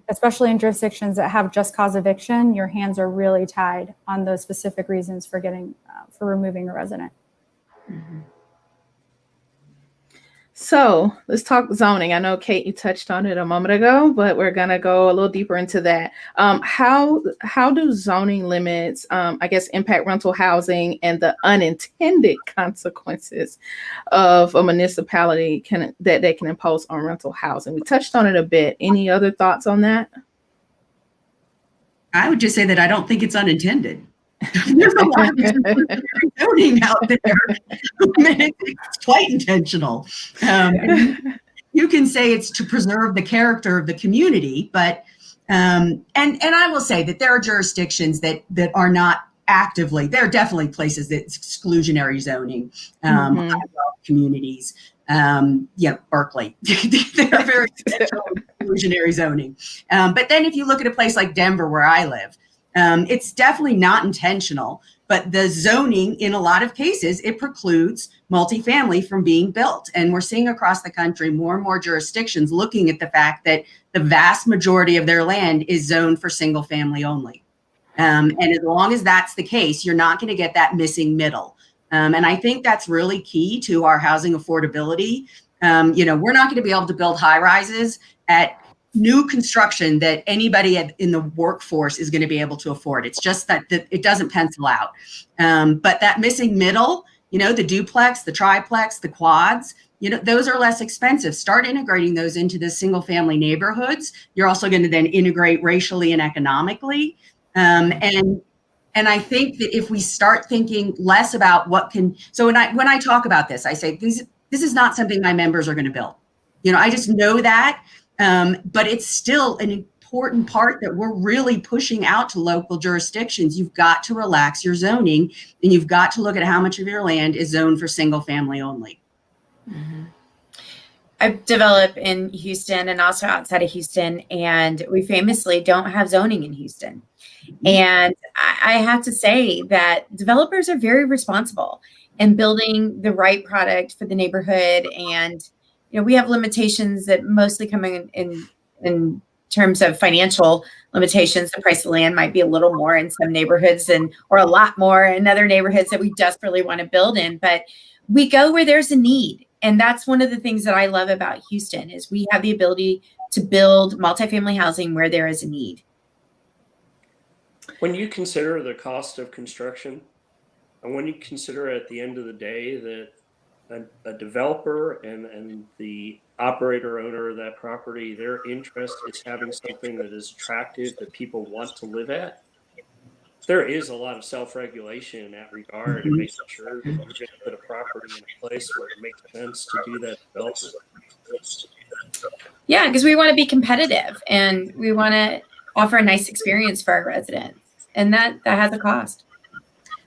especially in jurisdictions that have just cause eviction, your hands are really tied on those specific reasons for removing a resident. Mm-hmm. So let's talk zoning. I know, Kate, you touched on it a moment ago, but we're going to go a little deeper into that. How do zoning limits, impact rental housing and the unintended consequences of a municipality that they can impose on rental housing? We touched on it a bit. Any other thoughts on that? I would just say that I don't think it's unintended. There's a lot of zoning out there. It's quite intentional. You can say it's to preserve the character of the community, but and I will say that there are jurisdictions that are not actively. There are definitely places that's exclusionary zoning. communities. Berkeley, they're very exclusionary zoning. But then if you look at a place like Denver, where I live, it's definitely not intentional, but the zoning in a lot of cases, it precludes multifamily from being built. And we're seeing across the country more and more jurisdictions looking at the fact that the vast majority of their land is zoned for single family only. And as long as that's the case, you're not going to get that missing middle. And I think that's really key to our housing affordability. We're not going to be able to build high rises at new construction that anybody in the workforce is going to be able to afford. It's just that it doesn't pencil out. But that missing middle, the duplex, the triplex, the quads, those are less expensive. Start integrating those into the single family neighborhoods. You're also going to then integrate racially and economically. And I think that if we start thinking less about so when I talk about this, I say, this is not something my members are going to build. I just know that. But it's still an important part that we're really pushing out to local jurisdictions. You've got to relax your zoning, and you've got to look at how much of your land is zoned for single family only. Mm-hmm. I've developed in Houston and also outside of Houston, and we famously don't have zoning in Houston. And I have to say that developers are very responsible in building the right product for the neighborhood. And we have limitations that mostly come in terms of financial limitations. The price of land might be a little more in some neighborhoods or a lot more in other neighborhoods that we desperately want to build in. But we go where there's a need. And that's one of the things that I love about Houston is we have the ability to build multifamily housing where there is a need. When you consider the cost of construction, and when you consider at the end of the day that a developer and the operator owner of that property, their interest is having something that is attractive that people want to live at, there is a lot of self-regulation in that regard and making sure that you're going to put a property in a place where it makes sense to do that development. Yeah, because we want to be competitive and we want to offer a nice experience for our residents. And that has a cost.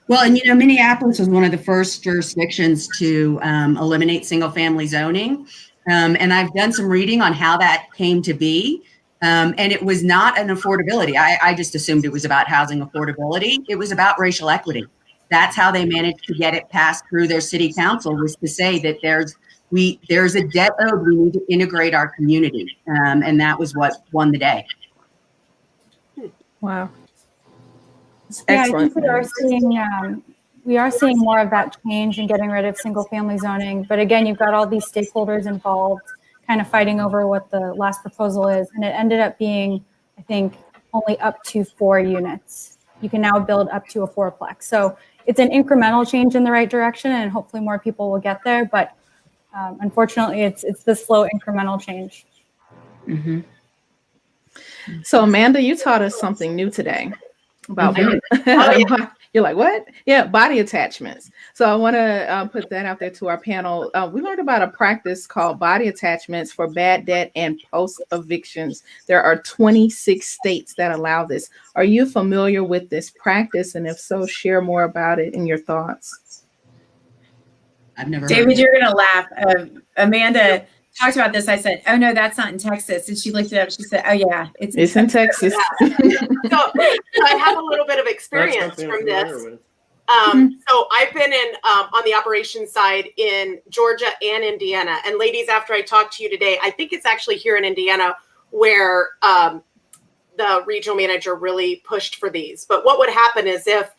Well, and Minneapolis was one of the first jurisdictions to eliminate single family zoning. And I've done some reading on how that came to be. And it was not an affordability. I just assumed it was about housing affordability. It was about racial equity. That's how they managed to get it passed through their city council, was to say that there's a debt owed. We need to integrate our community. And that was what won the day. Wow. Excellent. Excellent. I think we are seeing more of that change and getting rid of single family zoning. But again, you've got all these stakeholders involved kind of fighting over what the last proposal is. And it ended up being, I think, only up to 4 units. You can now build up to a 4-plex. So it's an incremental change in the right direction, and hopefully more people will get there. But unfortunately, it's this slow incremental change. Mm-hmm. So Amanda, you taught us something new today about You're like, what? Yeah, body attachments. So I want to put that out there to our panel. We learned about a practice called body attachments for bad debt and post evictions. There are 26 states that allow this. Are you familiar with this practice? And if so, share more about it and your thoughts. I've never David, heard. you're going to laugh. Amanda talked about this. I said, oh, no, that's not in Texas. And she looked it up. She said, oh, yeah, it's in Texas. So I have a little bit of experience from this. So I've been on the operations side in Georgia and Indiana. And ladies, after I talked to you today, I think it's actually here in Indiana where the regional manager really pushed for these. But what would happen is if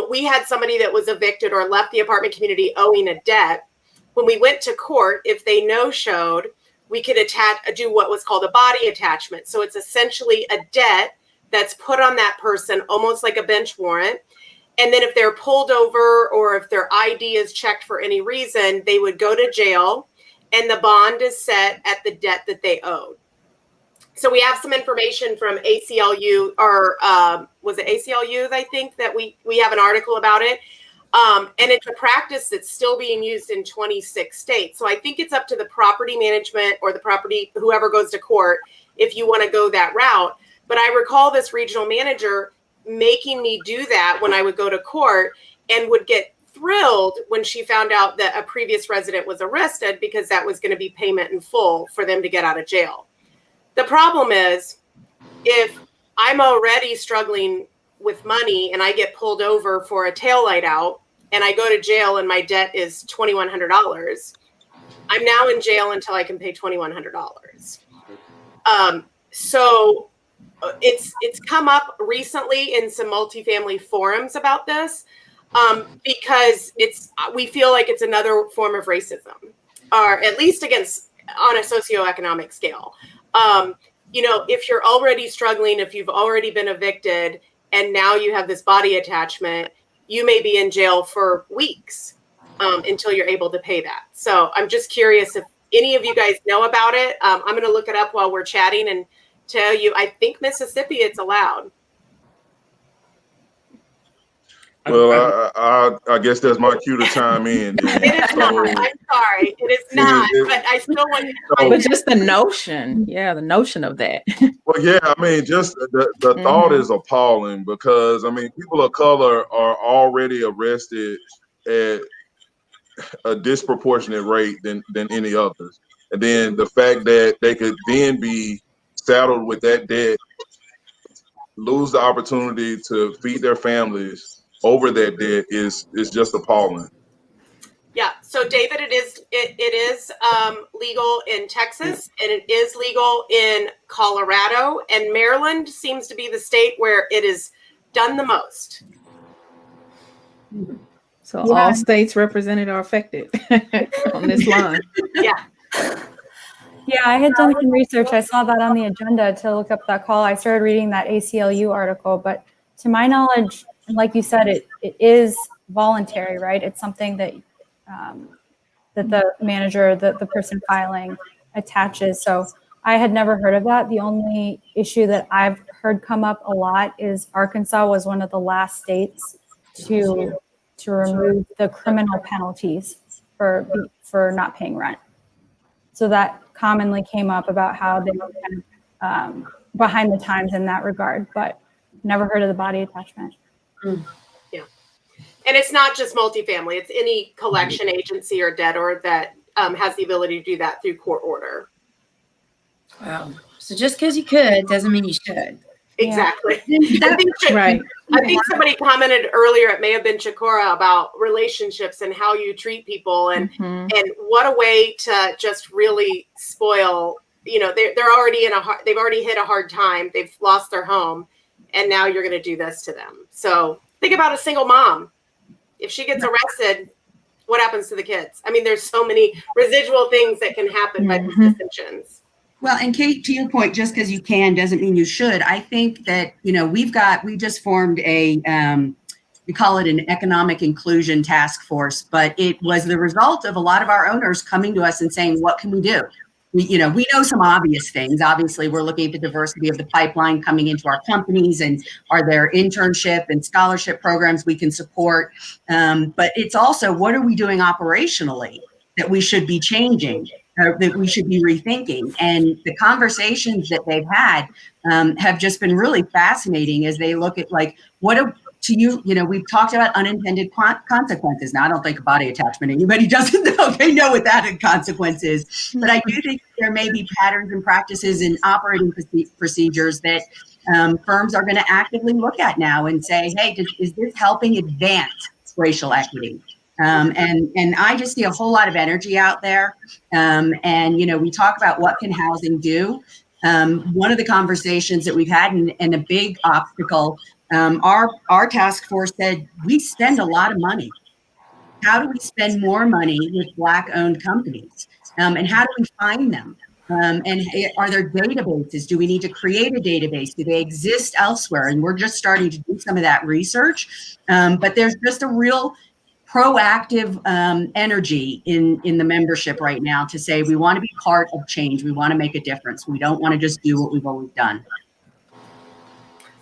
we had somebody that was evicted or left the apartment community owing a debt, when we went to court, if they no-showed, we could do what was called a body attachment. So it's essentially a debt that's put on that person, almost like a bench warrant. And then if they're pulled over or if their ID is checked for any reason, they would go to jail and the bond is set at the debt that they owed. So we have some information from ACLU, or was it ACLU, I think, that we have an article about it. And it's a practice that's still being used in 26 states. So I think it's up to the property management or the property, whoever goes to court, if you want to go that route. But I recall this regional manager making me do that when I would go to court and would get thrilled when she found out that a previous resident was arrested because that was going to be payment in full for them to get out of jail. The problem is, if I'm already struggling with money and I get pulled over for a taillight out and I go to jail and my debt is $2,100, I'm now in jail until I can pay $2,100. So it's come up recently in some multifamily forums about this, because we feel like it's another form of racism, or at least on a socioeconomic scale. If you're already struggling, if you've already been evicted, and now you have this body attachment, you may be in jail for weeks until you're able to pay that. So I'm just curious if any of you guys know about it. I'm going to look it up while we're chatting and tell you, I think Mississippi, it's allowed. Well, I guess that's my cue to chime in. Then. It is not. I'm sorry. It is not. But I still want you to. But just the notion. Yeah, the notion of that. Well, yeah, I mean, just the thought is appalling because, I mean, people of color are already arrested at a disproportionate rate than any others. And then the fact that they could then be saddled with that debt, lose the opportunity to feed their families over that debt is just appalling. Yeah. So David, it is legal in Texas and it is legal in Colorado, and Maryland seems to be the state where it is done the most. So all states represented are affected on this line. Yeah. Yeah, I had done some research. I saw that on the agenda to look up that call. I started reading that ACLU article, but to my knowledge, like you said, it is voluntary, right? It's something that that the manager, the person filing, attaches. So I had never heard of that. The only issue that I've heard come up a lot is Arkansas was one of the last states to remove the criminal penalties for not paying rent. So that commonly came up about how they were kind of behind the times in that regard, but never heard of the body attachment. Yeah. And it's not just multifamily. It's any collection agency or debtor that has the ability to do that through court order. Wow. So just because you could doesn't mean you should. Exactly. Yeah. I think somebody commented earlier, it may have been Chikora, about relationships and how you treat people, and what a way to just really spoil. They're already they've already hit a hard time. They've lost their home, and now you're going to do this to them. So think about a single mom. If she gets arrested, what happens to the kids? I mean, there's so many residual things that can happen by these decisions. Well, and Kate, to your point, just because you can doesn't mean you should. I think that, we just formed we call it an economic inclusion task force, but it was the result of a lot of our owners coming to us and saying, what can we do? We know some obvious things. Obviously, we're looking at the diversity of the pipeline coming into our companies, and are there internship and scholarship programs we can support? But it's also, what are we doing operationally that we should be changing? That we should be rethinking. And the conversations that they've had have just been really fascinating as they look at we've talked about unintended consequences. Now, I don't think body attachment, anybody doesn't know, they know what that consequence is. But I do think there may be patterns and practices and operating procedures that firms are going to actively look at now and say, hey, is this helping advance racial equity? And I just see a whole lot of energy out there. We talk about what can housing do. One of the conversations that we've had and a big obstacle, our task force said, we spend a lot of money. How do we spend more money with Black-owned companies? And how do we find them? And are there databases? Do we need to create a database? Do they exist elsewhere? And we're just starting to do some of that research. But there's just a real proactive energy in the membership right now to say we want to be part of change. We want to make a difference. We don't want to just do what we've always done.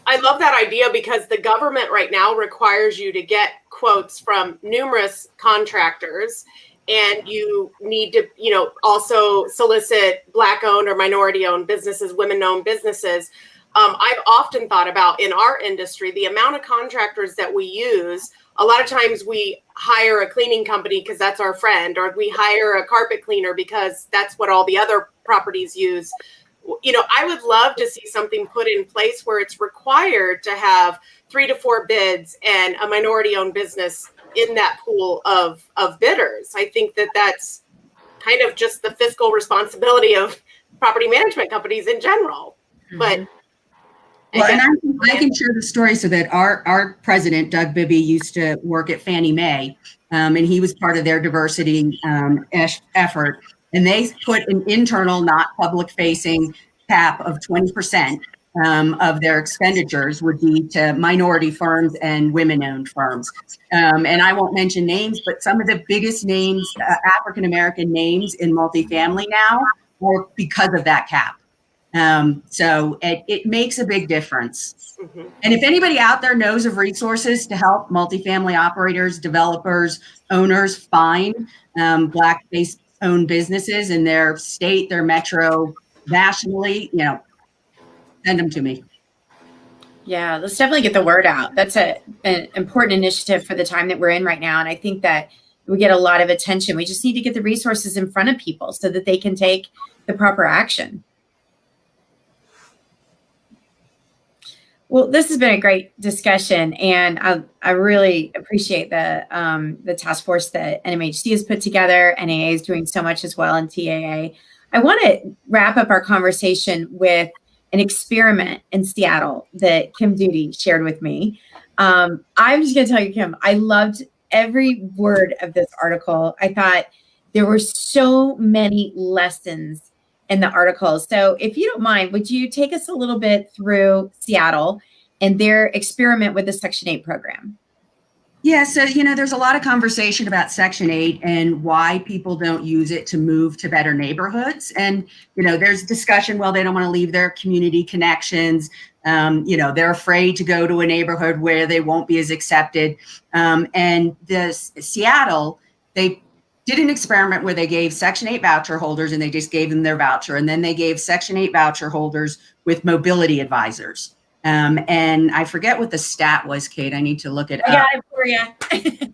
I love that idea because the government right now requires you to get quotes from numerous contractors, and you need to, also solicit Black-owned or minority-owned businesses, women-owned businesses. I've often thought about in our industry, the amount of contractors that we use. A lot of times we hire a cleaning company because that's our friend, or we hire a carpet cleaner because that's what all the other properties use. I would love to see something put in place where it's required to have 3 to 4 bids and a minority-owned business in that pool of bidders. I think that that's kind of just the fiscal responsibility of property management companies in general. But well, and I can share the story so that our president, Doug Bibby, used to work at Fannie Mae, and he was part of their diversity effort. And they put an internal, not public-facing cap of 20% of their expenditures would be to minority firms and women-owned firms. And I won't mention names, but some of the biggest names, African-American names in multifamily now, were because of that cap. So it makes a big difference. Mm-hmm. And if anybody out there knows of resources to help multifamily operators, developers, owners find Black-based owned businesses in their state, their metro, nationally, send them to me. Yeah, let's definitely get the word out. That's an important initiative for the time that we're in right now. And I think that we get a lot of attention. We just need to get the resources in front of people so that they can take the proper action. Well, this has been a great discussion, and I really appreciate the task force that NMHC has put together. NAA is doing so much as well, and TAA. I want to wrap up our conversation with an experiment in Seattle that Kim Duty shared with me. I'm just going to tell you, Kim, I loved every word of this article. I thought there were so many lessons in the article. So if you don't mind, would you take us a little bit through Seattle and their experiment with the Section 8 program? Yeah, so, there's a lot of conversation about Section 8 and why people don't use it to move to better neighborhoods. And, there's discussion, well, they don't want to leave their community connections. They're afraid to go to a neighborhood where they won't be as accepted. And Seattle, they did an experiment where they gave Section 8 voucher holders, and they just gave them their voucher. And then they gave Section 8 voucher holders with mobility advisors. And I forget what the stat was, Kate. I need to look it up. I got it for you.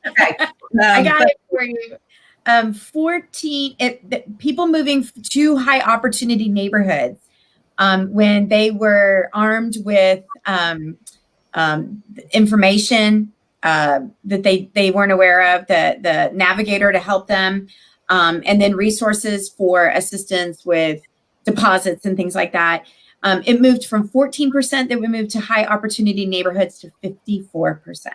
Okay. I got it for you. 14 people moving to high opportunity neighborhoods when they were armed with information that they weren't aware of, the navigator to help them, and then resources for assistance with deposits and things like that. It moved from 14% that we moved to high opportunity neighborhoods to 54%.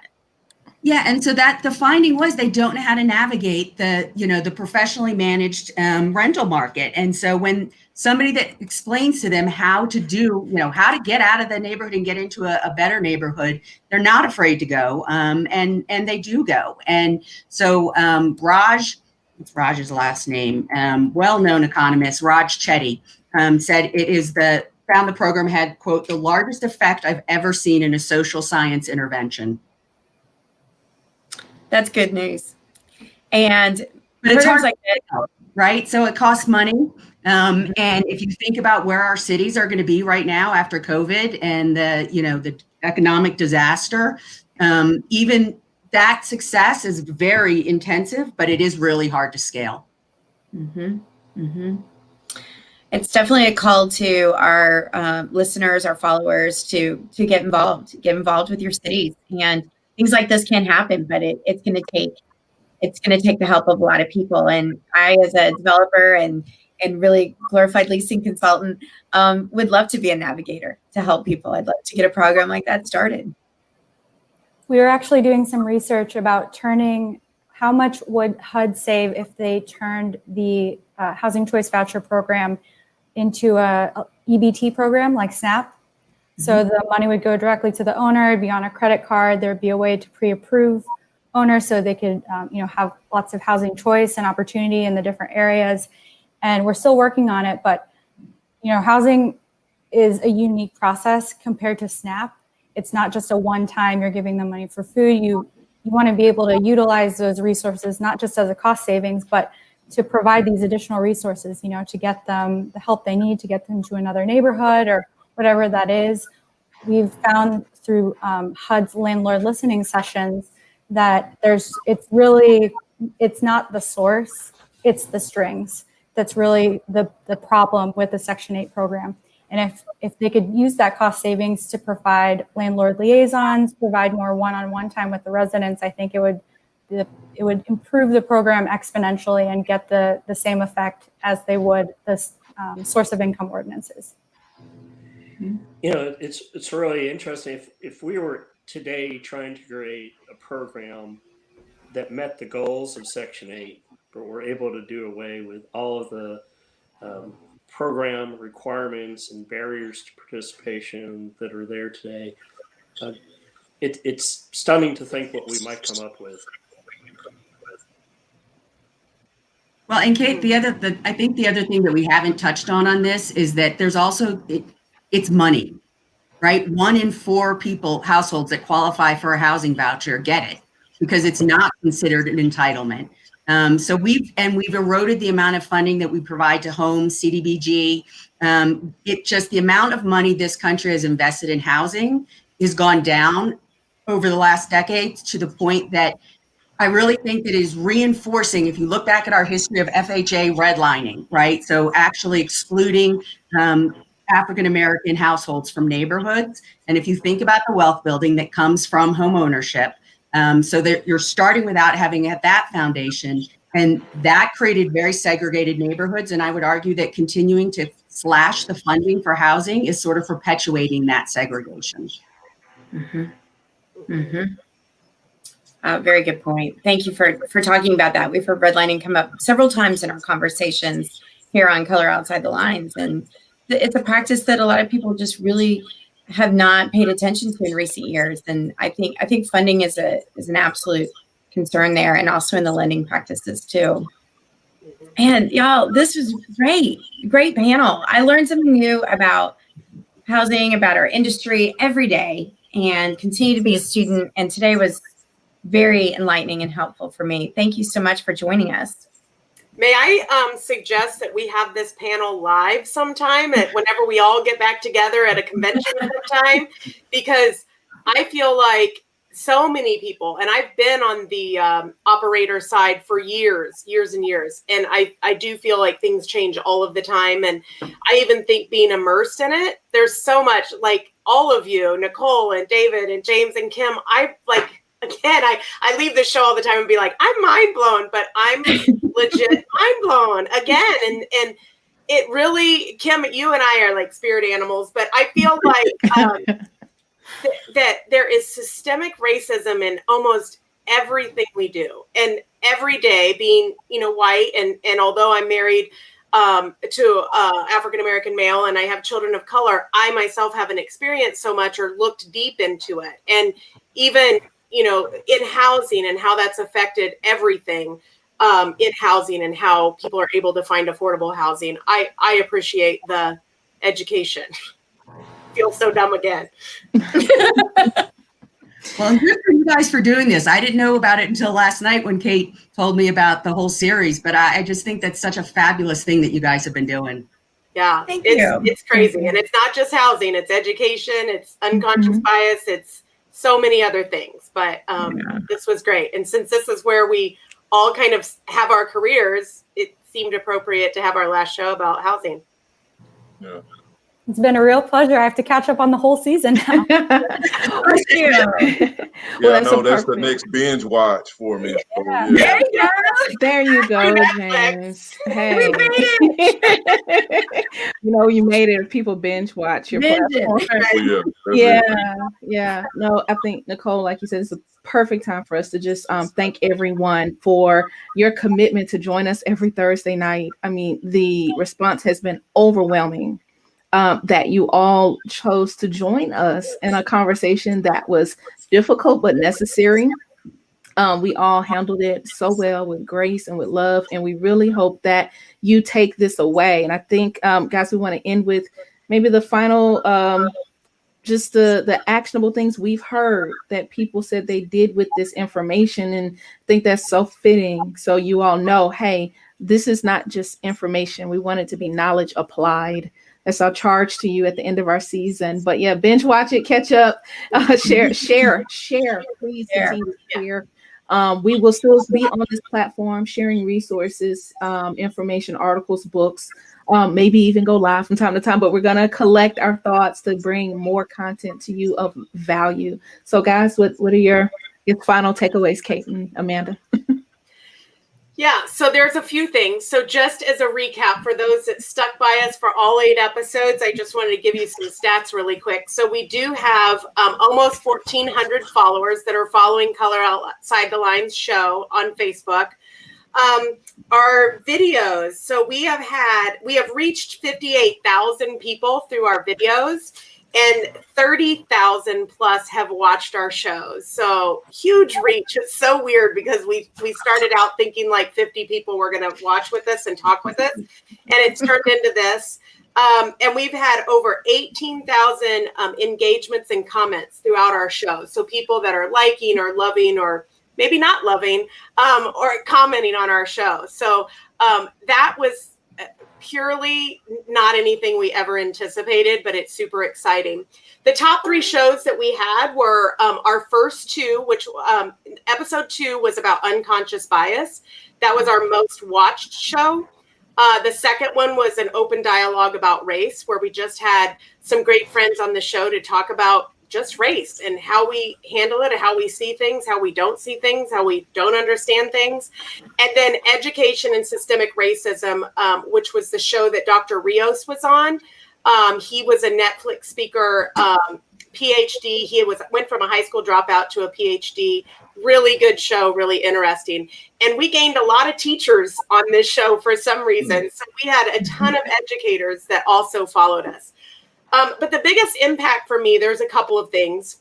Yeah, and so that the finding was they don't know how to navigate the professionally managed rental market. And so when somebody that explains to them how to do, how to get out of the neighborhood and get into a better neighborhood, they're not afraid to go, and they do go. And so Raj, what's Raj's last name? Well-known economist Raj Chetty said found the program had, quote, the largest effect I've ever seen in a social science intervention. That's good news. But it's hard, like that, right? So it costs money. And if you think about where our cities are going to be right now after COVID and the economic disaster, even that success is very intensive, but it is really hard to scale. Mm-hmm. Mm-hmm. It's definitely a call to our listeners, our followers to get involved with your cities. And things like this can happen, but it's going to take the help of a lot of people. And I, as a developer and really glorified leasing consultant, would love to be a navigator to help people. I'd love to get a program like that started. We were actually doing some research about turning how much would HUD save if they turned the Housing Choice Voucher Program into a EBT program like SNAP. Mm-hmm. So the money would go directly to the owner, it'd be on a credit card, there'd be a way to pre-approve owners so they could have lots of housing choice and opportunity in the different areas. And we're still working on it, but housing is a unique process compared to SNAP. It's not just a one-time you're giving them money for food. You want to be able to utilize those resources, not just as a cost savings, but to provide these additional resources, to get them the help they need to get them to another neighborhood or whatever that is. We've found through HUD's landlord listening sessions that it's not the source, it's the strings. That's really the problem with the Section 8 program. And if they could use that cost savings to provide landlord liaisons, provide more one-on-one time with the residents, I think it would improve the program exponentially and get the same effect as they would the source of income ordinances. You know, it's really interesting. If we were today trying to create a program that met the goals of Section 8, but we're able to do away with all of the program requirements and barriers to participation that are there today, it's stunning to think what we might come up with. Well, and Kate, I think the other thing that we haven't touched on this is that there's also, it's money, right? 1 in 4 households that qualify for a housing voucher get it because it's not considered an entitlement. So we've eroded the amount of funding that we provide to homes, CDBG. The amount of money this country has invested in housing has gone down over the last decade to the point that I really think that is reinforcing, if you look back at our history of FHA redlining, right? So actually excluding African-American households from neighborhoods. And if you think about the wealth building that comes from home ownership, so that you're starting without having that foundation, and that created very segregated neighborhoods. And I would argue that continuing to slash the funding for housing is sort of perpetuating that segregation. Mm-hmm. Mm-hmm. Very good point. Thank you for talking about that. We've heard redlining come up several times in our conversations here on Color Outside the Lines. And it's a practice that a lot of people just really have not paid attention to in recent years. And I think funding is an absolute concern there, and also in the lending practices too. And y'all, this was great panel. I learned something new about housing, about our industry every day, and continue to be a student. And today was very enlightening and helpful for me. Thank you so much for joining us. May I suggest that we have this panel live sometime whenever we all get back together at a convention sometime, because I feel like so many people, and I've been on the operator side for years and years. And I do feel like things change all of the time. And I even think being immersed in it, there's so much, like all of you, Nicole and David and James and Kim, I leave the show all the time and be like, I'm mind blown, but I'm legit mind blown again. And it really, Kim, you and I are like spirit animals, but I feel like that there is systemic racism in almost everything we do. And every day being, white, and although I'm married to African-American male and I have children of color, I myself haven't experienced so much or looked deep into it. And even in housing and how that's affected everything in housing and how people are able to find affordable housing. I appreciate the education. Feel so dumb again. Well, and good for you guys for doing this. I didn't know about it until last night when Kate told me about the whole series, but I just think that's such a fabulous thing that you guys have been doing. Yeah, it's crazy. And it's not just housing, it's education, it's unconscious bias, it's so many other things, but this was great. And since this is where we all kind of have our careers, it seemed appropriate to have our last show about housing. Yeah. It's been a real pleasure. I have to catch up on the whole season now. Thank you. Yeah, I know that's the next binge watch for me. Yeah. So, yeah. There you go, James. Hey. We made it. You made it. If people binge watch your platform. Yeah. No, I think, Nicole, like you said, it's a perfect time for us to just thank everyone for your commitment to join us every Thursday night. I mean, the response has been overwhelming. That you all chose to join us in a conversation that was difficult but necessary. We all handled it so well with grace and with love, and we really hope that you take this away. And I think, guys, we want to end with maybe the final, just the actionable things we've heard that people said they did with this information, and I think that's so fitting. So you all know, hey, this is not just information. We want it to be knowledge applied. That's our charge to you at the end of our season. But yeah, binge watch it, catch up, share. Please continue to share We will still be on this platform sharing resources, information, articles, books, maybe even go live from time to time, but we're going to collect our thoughts to bring more content to you of value. So guys, what are your final takeaways, Kate and Amanda? Yeah, so there's a few things. So just as a recap for those that stuck by us for all 8 episodes, I just wanted to give you some stats really quick. So we do have almost 1,400 followers that are following Color Outside the Lines show on Facebook. Our videos, so we have reached 58,000 people through our videos, and 30,000 plus have watched our shows. So huge reach. It's so weird because we started out thinking like 50 people were going to watch with us and talk with us, and it's turned into this. And we've had over 18,000 engagements and comments throughout our show. So people that are liking or loving or maybe not loving or commenting on our show. So that was purely not anything we ever anticipated, but it's super exciting. The top 3 shows that we had were our first 2, which episode 2 was about unconscious bias. That was our most watched show. The second one was an open dialogue about race, where we just had some great friends on the show to talk about just race and how we handle it, and how we see things, how we don't see things, how we don't understand things. And then education and systemic racism, which was the show that Dr. Rios was on. He was a Netflix speaker, PhD. He went from a high school dropout to a PhD. Really good show, really interesting. And we gained a lot of teachers on this show for some reason. So we had a ton of educators that also followed us. But the biggest impact for me, there's a couple of things.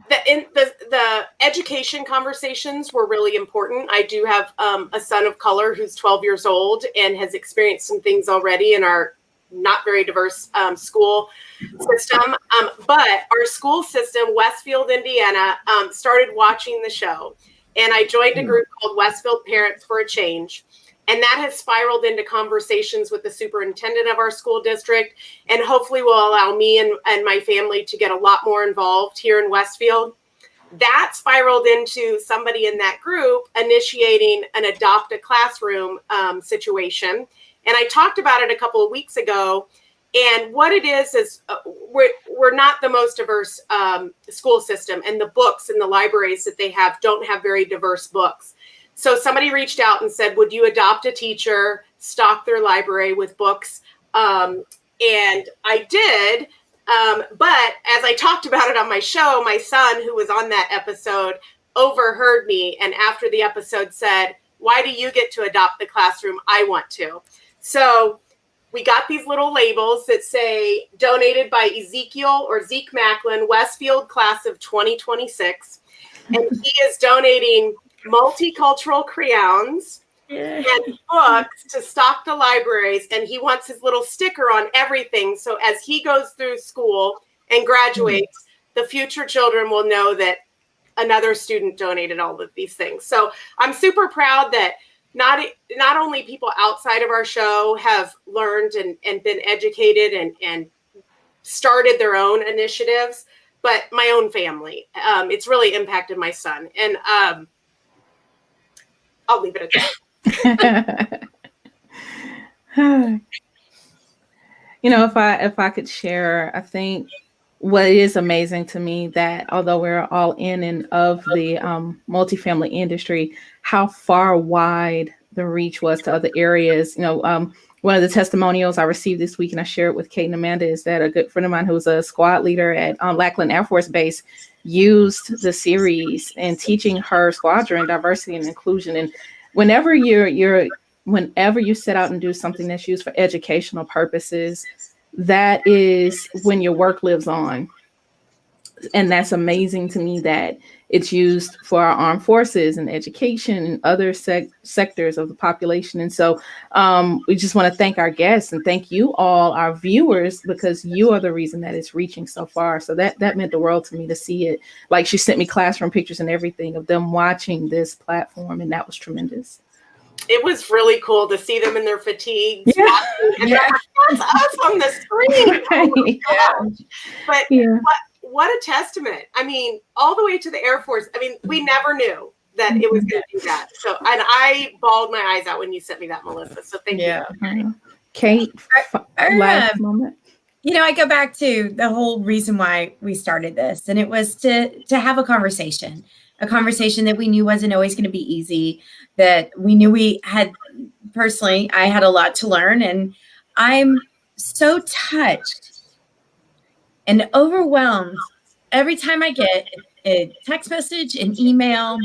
The education conversations were really important. I do have a son of color who's 12 years old and has experienced some things already in our not very diverse school system. But our school system, Westfield, Indiana, started watching the show. And I joined a group called Westfield Parents for a Change. And that has spiraled into conversations with the superintendent of our school district, and hopefully will allow me and my family to get a lot more involved here in Westfield. That spiraled into somebody in that group initiating an adopt a classroom situation. And I talked about it a couple of weeks ago. And what it is we're not the most diverse school system, and the books and the libraries that they have don't have very diverse books. So somebody reached out and said, would you adopt a teacher, stock their library with books? And I did. But as I talked about it on my show, my son, who was on that episode, overheard me. And after the episode said, why do you get to adopt the classroom? I want to. So we got these little labels that say donated by Ezekiel or Zeke Macklin, Westfield class of 2026. And he is donating multicultural crayons and books to stock the libraries, and he wants his little sticker on everything, so as he goes through school and graduates, the future children will know that another student donated all of these things. So I'm super proud that not only people outside of our show have learned and been educated and started their own initiatives, but my own family. It's really impacted my son, and I'll leave it at that. If I could share, I think what is amazing to me that although we're all in and of the multifamily industry, how far wide the reach was to other areas. One of the testimonials I received this week, and I shared it with Kate and Amanda, is that a good friend of mine who's a squad leader at Lackland Air Force Base used the series in teaching her squadron diversity and inclusion. And whenever you set out and do something that's used for educational purposes, that is when your work lives on. And that's amazing to me that it's used for our armed forces and education and other sectors of the population. And so we just want to thank our guests and thank you all, our viewers, because you are the reason that it's reaching so far. So that meant the world to me to see it. Like, she sent me classroom pictures and everything of them watching this platform, and that was tremendous. It was really cool to see them in their fatigues. Yeah. And that's us on the screen. Oh my gosh. But what a testament. I mean, all the way to the Air Force. I mean, we never knew that it was going to do that. So, and I bawled my eyes out when you sent me that, Melissa. So thank you. Kate, last moment. You know, I go back to the whole reason why we started this, and it was to have a conversation that we knew wasn't always going to be easy, that we knew we had, personally, I had a lot to learn, and I'm so touched and overwhelmed every time I get a text message, an email,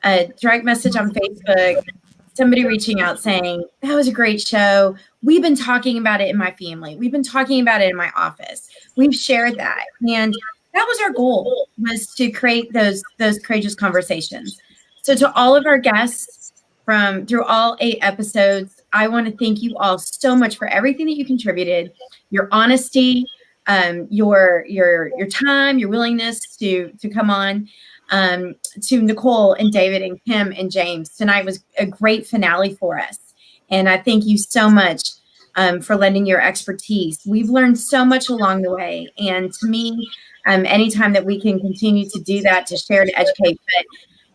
a direct message on Facebook, somebody reaching out saying, that was a great show. We've been talking about it in my family. We've been talking about it in my office. We've shared that. And that was our goal, was to create those courageous conversations. So to all of our guests through all 8 episodes, I want to thank you all so much for everything that you contributed, your honesty, your time, your willingness to come on. To Nicole and David and Kim and James. Tonight was a great finale for us. And I thank you so much for lending your expertise. We've learned so much along the way. And to me, anytime that we can continue to do that, to share, to educate,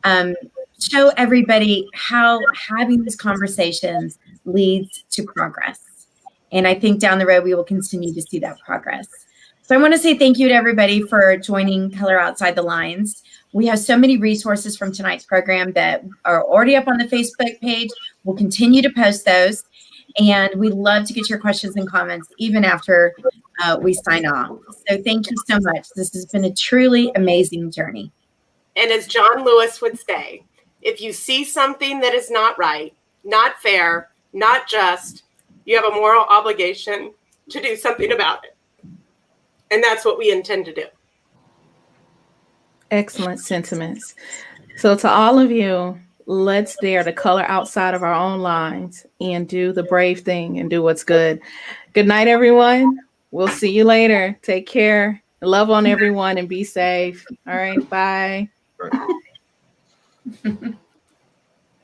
but show everybody how having these conversations leads to progress. And I think down the road, we will continue to see that progress. So I want to say thank you to everybody for joining Color Outside the Lines. We have so many resources from tonight's program that are already up on the Facebook page. We'll continue to post those. And we love to get your questions and comments even after we sign off. So thank you so much. This has been a truly amazing journey. And as John Lewis would say, if you see something that is not right, not fair, not just, you have a moral obligation to do something about it. And that's what we intend to do. Excellent sentiments. So to all of you, let's dare to color outside of our own lines and do the brave thing and do what's good. Good night, everyone. We'll see you later. Take care. Love on everyone and be safe. All right. Bye. Right.